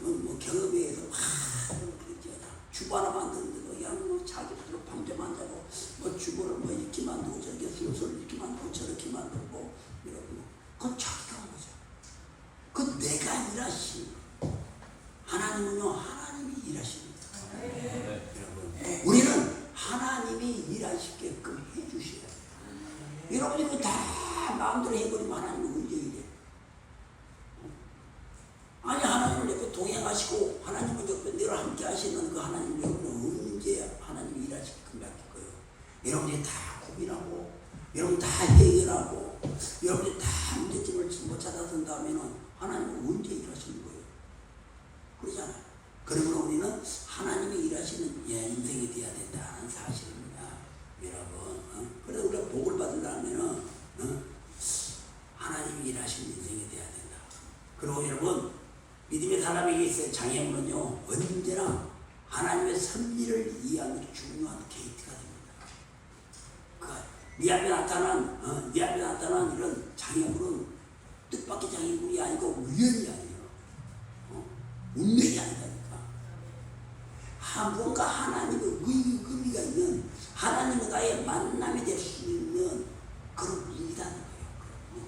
일은요 하나님이 일하십니다. 여러분, 우리는 하나님이 일하시게끔 해주셔야 돼요. 여러분이 다 마음대로 해버리면 하나님은 언제 이래? 아니 하나님을 옆에 동행하시고 하나님은 옆에 늘 함께 하시는 그 하나님 여러분은 언제 하나님이 일하시게끔 맡길 거예요? 여러분이 다 고민하고 여러분이 다 해결하고 여러분이 다 문제점을 못 찾아든다면 하나님은 언제 일하시는 거예요? 그러잖아요. 그러면 우리는 하나님이 일하시는 인생이 되어야 된다는 사실입니다. 여러분, 그래서 우리가 복을 받으려면 하나님이 일하시는 인생이 되어야 된다. 그리고 여러분, 믿음의 사람에게 있어요. 장애물은요 언제나 하나님의 섭리를 이해하는 중요한 게이트가 됩니다. 그러니까 네 앞에 나타난 이런 장애물은 뜻밖의 장애물이 아니고 우연이 아니에요. 운명이 아니다니까. 뭔가 하나님의 의미가 있는 하나님과 나의 만남이 될 수 있는 그런 문이라는 거예요.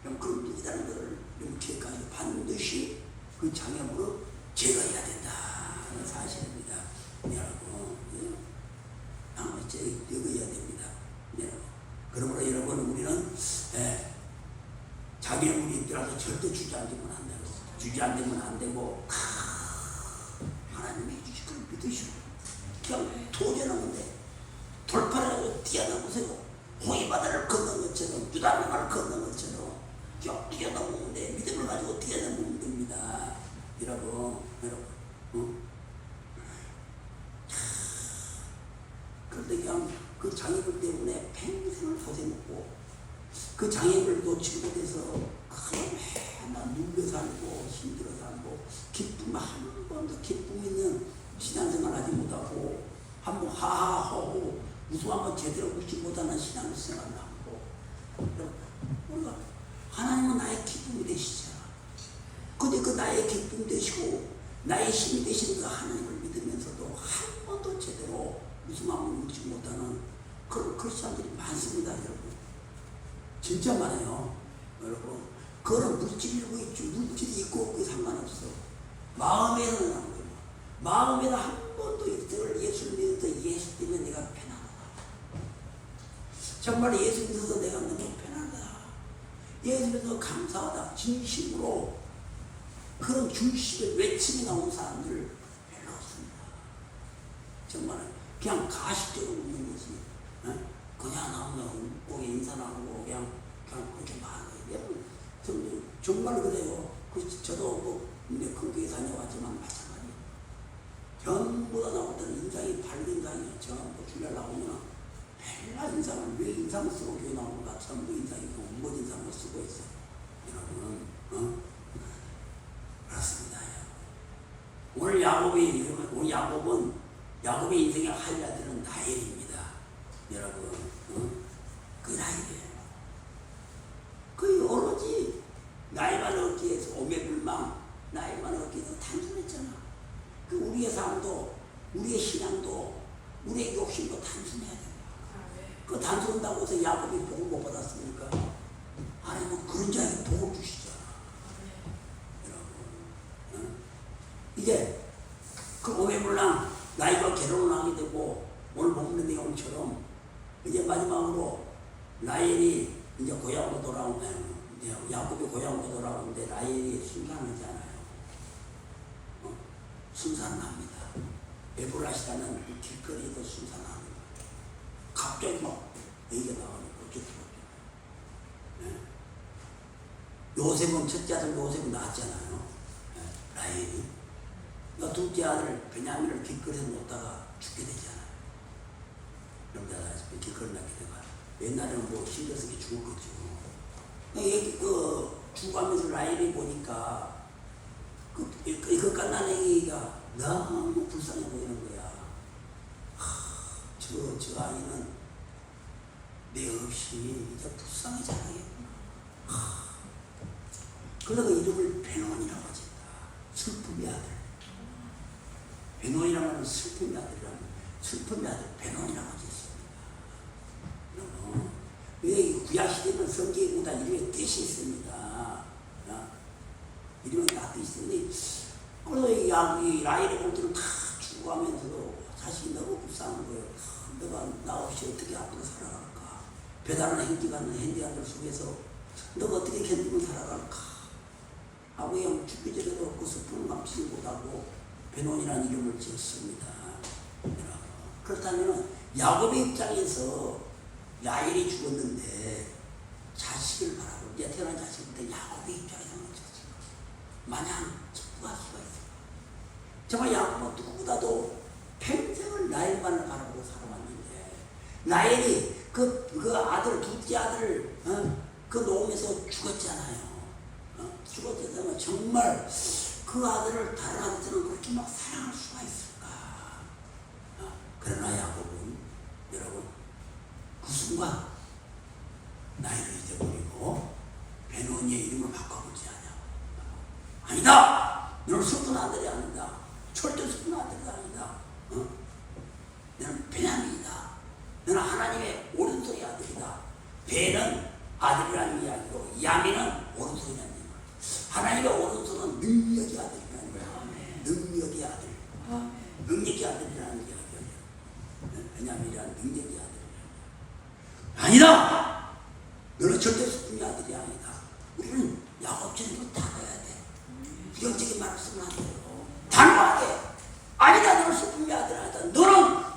그럼 그런 문이라는 것을 기억하시고 반드시 그 장애물을 제거해야 된다는 사실입니다. 여러분, 제거해야 됩니다. 여러분. 그러므로 여러분 우리는 장애물이 있더라도 절대 주저앉으면 안 되고 주저앉으면 안 되고 하나님이 해주실 걸 믿으시고 그냥 도전하면 돼. 돌파를 하고 뛰어넘으세요. 호위바다를 걷는 것처럼 유다강을 걷는 것처럼 쭉 뛰어넘으면 돼. 믿음을 가지고 뛰어넘으면 됩니다. 여러분. 그런데 그냥 그 장애물 때문에 평생을 고생했고 그 장애물을 놓치고 돼서 맨날 눌려 살고 힘들어 살고 기쁨 한 번도 기쁨 있는 신앙생활 하지 못하고 한번 하하하고 웃음 한번 제대로 웃지 못하는 신앙생활을 하고 우리가 하나님은 나의 기쁨이 되시잖아. 근데 그 나의 기쁨 되시고 나의 힘이 되시는 그 하나님을 믿으면서도 한 번도 제대로 웃음 한번 웃지 못하는 그런 크리스찬들이 많습니다. 여러분 진짜 많아요. 여러분 그런 물질이 있죠. 물질이 있고 없고 상관없어. 마음에는 하는 거예요. 마음에는 한 번도 이때를 예수를 믿어서 예수 때문에 내가 편안하다. 정말 예수 믿어서 내가 너무 편안하다. 예수 믿어서 감사하다. 진심으로 그런 중심의 외침이 나오는 사람들 별로 없습니다. 정말 그냥 가식적으로 웃는 거지. 그냥 나오면 꼭 인사 나오고 그냥 그렇게 많아요. 정말 그래요. 저도 큰 교회 다녀왔지만 마찬가지예요. 전부 다 나올 때는 인상이 밝은 인상이에요. 전부 주일 나오면 별나 인상을 왜 인상을 쓰고 교회 나오는가 전부 인상이 온갖 인상을 쓰고 있어요. 여러분 그렇습니다. 오늘 야곱의 인생의 하이라이트는 나엘입니다. 여러분 그 나엘이에요. 그 오로지 나일만 얻기에서 오매불망 나일만 얻기에서 단순했잖아. 그 우리의 삶도 우리의 신앙도 우리의 욕심도 단순해야 된다. 그 단순한다고 해서 야곱이 복을 못 받았습니까? 하나님은 그런 자에게 복을 주시잖아. 여러분 이제 그 오매불망 나일과 결혼을 하게 되고 오늘 본문의 내용처럼 이제 마지막으로 라헬이 이제 고향으로 돌아오면 야곱이 고향으로 돌아오는데 라헬이 순산하잖아요. 순산합니다. 에브라시라는 그 길거리에도 순산합니다. 갑자기 막 얘기가 나오니까 어쩔 수가 없잖아요. 요셉은 첫째 아들 요셉은 낳았잖아요. 라헬이. 둘째 아들 베냐민을 길거리에서 놓다가 죽게 되잖아요. 여러분들 아시다시피 길거리 낳게 되가 옛날에는 뭐 힘들어서 죽었겠죠. 죽어가면서 라헬이 보니까 그 갓난 애기가 너무 불쌍해 보이는 거야. 저 아이는 내 없이 이제 불쌍히 자라겠구나. 그래서 이름을 베논이라고 하셨다. 슬픔의 아들. 베논이라고 하면 슬픔의 아들이라는 슬픔의 아들 베논이라고 하셨습니다. 왜 구약시대는 성경보다 이름에 뜻이 있습니다. 이름은 다 뜻이 있는데 그래서 이 라헬의 공주는 다 죽어가면서도 자식이 너무 불쌍한 거예요. 내가 나 없이 어떻게 앞으로 살아갈까? 배달하는 행기관들 속에서 너가 어떻게 견디고 살아갈까? 하고 형 죽기 전에도 그 슬픔을 감추지 못하고 베논이라는 이름을 지었습니다. 그렇다면 야곱의 입장에서 라헬이 죽었는데 자식을 바라고 이제 태어난 자식인데 야곱의 입장에서는 마냥 기뻐할 수가 있어요. 정말 야곱은 누구보다도 평생을 라헬만을 바라보고 살아왔는데 라헬이 그 아들 둘째 아들을 그 노움에서 죽었잖아요. 죽었잖아요. 정말 그 아들을 다른 아들들은 그렇게 막 사랑할 수가 있을까? 그러나 야곱은 여러분 그 순간 나이를 잊어버리고 베노니의 이름을 바꿔보지 않아. 아니다. 너는 슬픈 아들이 아니다. 절대 슬픈 아들이 아니다. 너는 베냐민이다. 너는 하나님의 오른손의 아들이다. 베는 아들이라는 이야기고 야민은 오른손이라는 이야기. 하나님의 오른손은 능력의 아들이라는 거야. 능력의 아들. 능력의 아들이라는 이야기야. 베냐민이라는 능력의 아들이라는 아니다. 너는 절대 슬픈 아들이 아니다. 우리는 야곱처럼 이거 다 해야 돼. 부정적인 말을 쓰면 안 돼요. 단호하게. 아니다. 너는 슬픈 아들 아니다.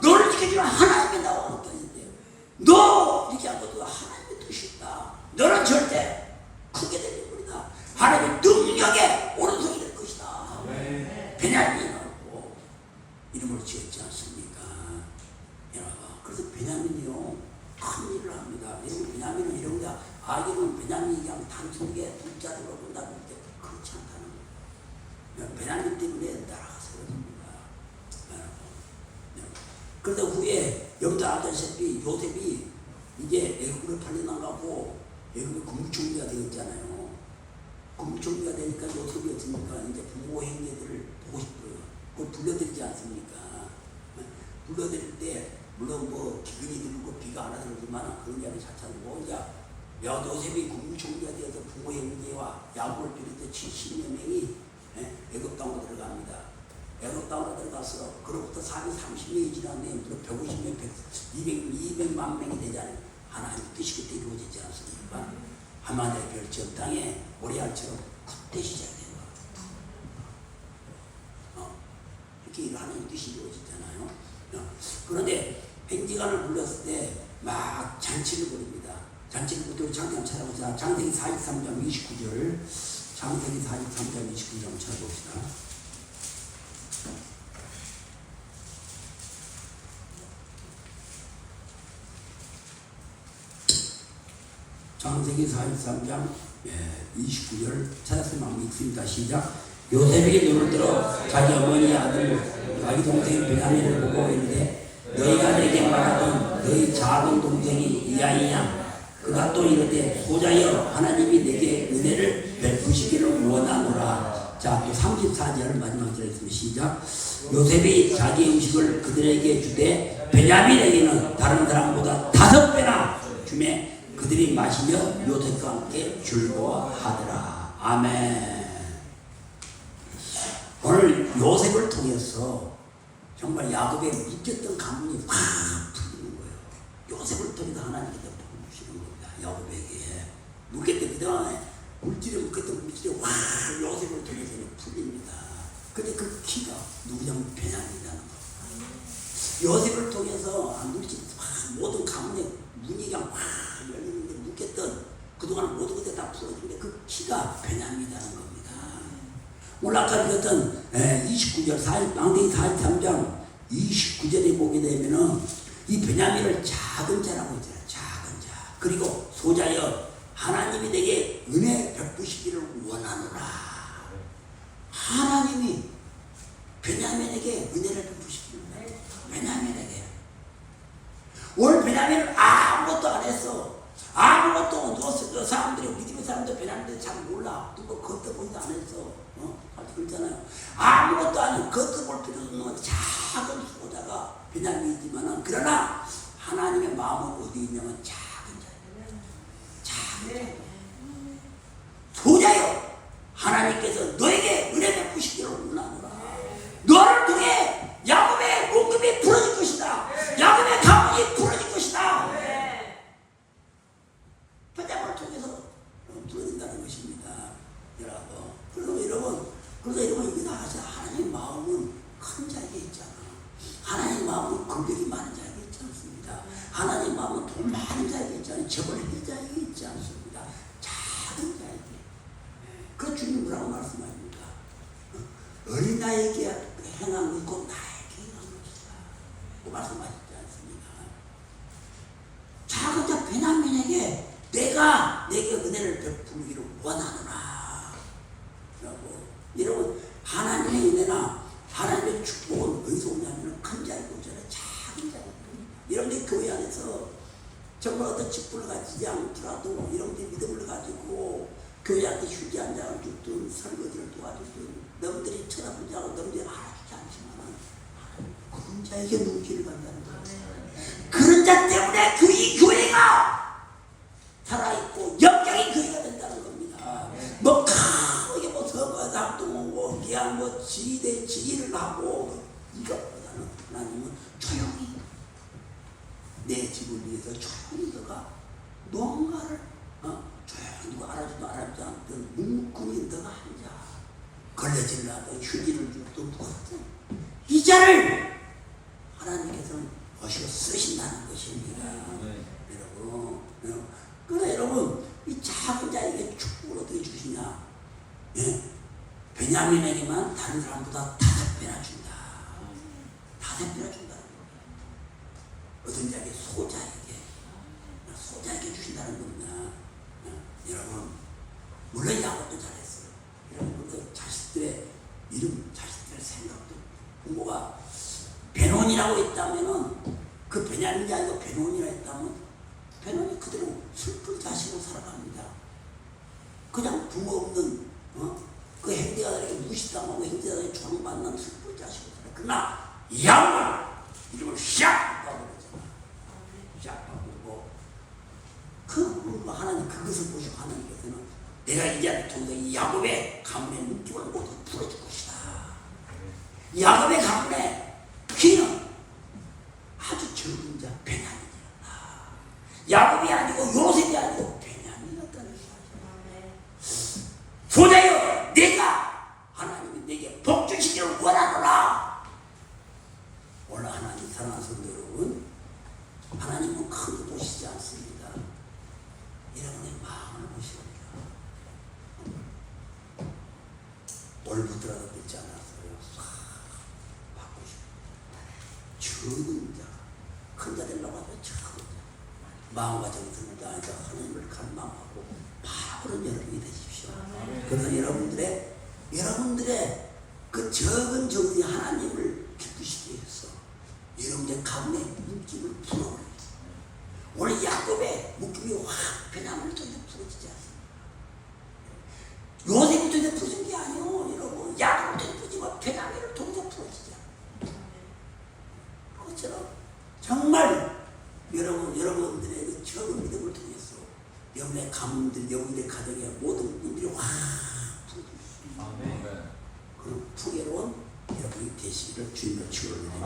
너를 지켜주는 하나님의 나와 어떠신데 너 이렇게 한 것도 하나님의 뜻이 있다. 너는 절대 크게 될 것이다. 하나님의 능력의 오른손이 될 것이다. 베냐민이라고 이름을 지었지 않습니까? 그래서 베냐민이요 큰 일을 합니다. 베냐민은 이런 게 이건 베냐민이 그냥 단순하게 둘자들로 본다는 게 그렇지 않다는 거예요. 베냐민 때문에 나라가 세워집니다. 그러다 후에 여기도 아시다시피 요셉이 이제 애굽으로 팔려나가고 애굽의 국무총리가 되었잖아요. 국무총리가 되니까 요셉이 어떻습니까? 이제 부모 행위들을 보고 싶어요. 그걸 불러드리지 않습니까? 불러드릴 때 물론 뭐 기근이 들고 비가 안 와들지만 그런 게 아니라 자차고 이제 요셉이 국무총리가 되어서 부모 형제와 야곱을 비롯해 70여 명이 애굽 땅으로 들어갑니다. 애굽 땅으로 들어가서 그로부터 30년이 지난 뒤에 150명, 200만 명이 되잖아요. 하나님 뜻이 그때 이루어지지 않습니까? 하만의 별지역 땅에 모리알처럼 그때 시작된 거예요. 이렇게 하나님 뜻이 이루어지잖아요. 그런데 행지관을 불렀을 때 막 잔치를 벌입니다. 잔치를 부르고 장세기 찾아보자. 장세기 43장 29절. 장세기 43장 29절 찾아봅시다. 장세기 43장 29절 찾았으면 읽습니다. 시작. 요셉이 눈을 들어 자기 어머니 아들 자기 동생 베냐민을 보고 이르되 너희가 내게 말하던 너희 작은 동생이 이아이냐. 그가 또 이르되 소자여 하나님이 내게 은혜를 베푸시기를 원하노라. 자, 또 34절 마지막 절에 있습니다. 시작. 요셉이 자기 음식을 그들에게 주되 베냐민에게는 다른 사람보다 5배나 주매 그들이 마시며 요셉과 함께 즐거워하더라. 아멘. 오늘 요셉을 통해서 정말 야곱의 묶였던 가문이 확 풀리는 거예요. 요셉을 통해서 하나님께서 풀어주시는 겁니다. 야곱에게 묶였던 그동안에 물질에 묶였던 물질이 확 요셉을 통해서는 풀립니다. 근데 그 키가 누구냐면 베냐민이라는 거예요. 요셉을 통해서 물질이 모든 가문의 문이 그냥 확 열리는데 묶였던 그동안 모든 것들 다 풀어주는데 그 키가 베냐민이라는 겁니다. 오늘 아까 읽었던 29절 장세기 43장 29절에 보게 되면은 이 베냐민을 작은 자라고 했잖아요. 작은 자. 그리고 소자여 하나님이 내게 은혜 베푸시기를 원하노라. 하나님이 베냐민에게 은혜를 베푸시기를 원하노라. 베냐민에게. 오늘 베냐민은 아무것도 안 했어. 아무것도 너 사람들이 우리 집의 사람들 베냐민들 잘 몰라. 누가 겉도 보지도 안 했어. 그렇잖아요. 아무것도 아니고 겉도 볼 필요 없는 작은 소자가 베냐민이지만은 그러나 하나님의 마음은 어디 있냐면 작은 자. 작은 자. 소자요. 하나님께서 너에게 은혜 베푸시기를 원하노라. 재벌의 자에게 있지 않습니다. 작은 자에게. 그 주님 뭐라고 말씀하십니까? 어린 나에게 행한 것이 곧 나에게 행한 것이다. 그 말씀하시지 않습니까? 작은 자 베냐민에게 내가 내게 은혜를 베풀기를 원하노라. 여러분 하나님의 은혜나 하나님의 축복은 어디서 오냐면 큰 자리고 작은 자리고. 여러분들 교회 안에서 정말 어떤 직분을 가지지 않더라도 여러분들이 믿음을 가지고 교회한테 휴지 한 장을 줬든 설거지를 도와주든 너희들이 쳐다보지 않고 너희들이 알아주지 않지만 그런 자에게 눈길을 간다는 거예요. 그런 자 때문에 이 교회가 살아있고 영적인 교회가 된다는 겁니다. 뭐 크게 뭐 선거에서 합동하고 그냥 뭐 지휘를 하고 이것보다는 하나님은 조용히 내 집을 위해서 조용히 너가 뭔가를 조용히 누가 알아주도 알아주지 않든 묵묵히 너가 앉아 걸레질라도 휴지를 주도 누구든 이 자를 하나님께서는 오시고 쓰신다는 것입니다. 여러분, 그러나 여러분 이 작은 자에게 축복을 어떻게 주시냐? 예? 베냐민에게만 다른 사람보다 5배나 준다. 5배나 준다는 거예요. 어떤 자에게 소자에게 주신다는 겁니다. 여러분 물론 야곱도 잘했어요. 여러분 그 자식들의 이름, 자식들의 생각도 부모가 베논이라고 했다면은 그 베냐민이 아니고 베논이라 했다면 베논이 그대로 슬픈 자식으로 살아갑니다. 그냥 부모 없는 그 형제자들에게 무시당하고 형제자들에게 조롱받는 슬픈 자식으로 살아. 그러나 야곱은 이름을 시작하고 그러잖아. 시작하고 그 하나님 그것을 보시고 하나님께서는 내가 이제를 통해서 이 야곱의 가문의 눈길을 모두 풀어줄 것이다. 야곱의 가문의 귀는 아주 적은 자 베냐민이었다. 야곱이 아니고 요셉이 아니고 베냐민이었다는 것이죠. 소자여 내가 하나님이 내게 복 주시기를 원하노라. 오늘 하나님 사랑하는 성도 여러분, 하나님은 큰 거 보시지 않습니다. 여러분의 마음을 보시옵니다. 올부터라도 듣지 않았어요. 적은 자, 큰 자 되려고 하면 적은 자, 마음과 정성을 다해서 하나님을 갈망하고 바로 여러분이 되십시오. 그래서 여러분들의 그 적은 정성이 하나님을 기쁘시게 해서 여러분의 가문의 묶임을 풀어버려요. 오늘 야곱의 묶임이 확 베냐민을 통해서 풀어지지 않습니다. 요셉을 통해서 풀어진 게 아니에요. 여러분 야곱을 통해서 풀어지고 베냐민을 통해서 풀어지지 않습니다. 그것처럼 정말 여러분들의 그 적은 믿음을 통해서 여러분의 가문들, 여러분의 가정의 모든 분들이 확 풀어집니다. 그런 풍요로운 여러분이 되시기를 주님의 축원을 드립니다.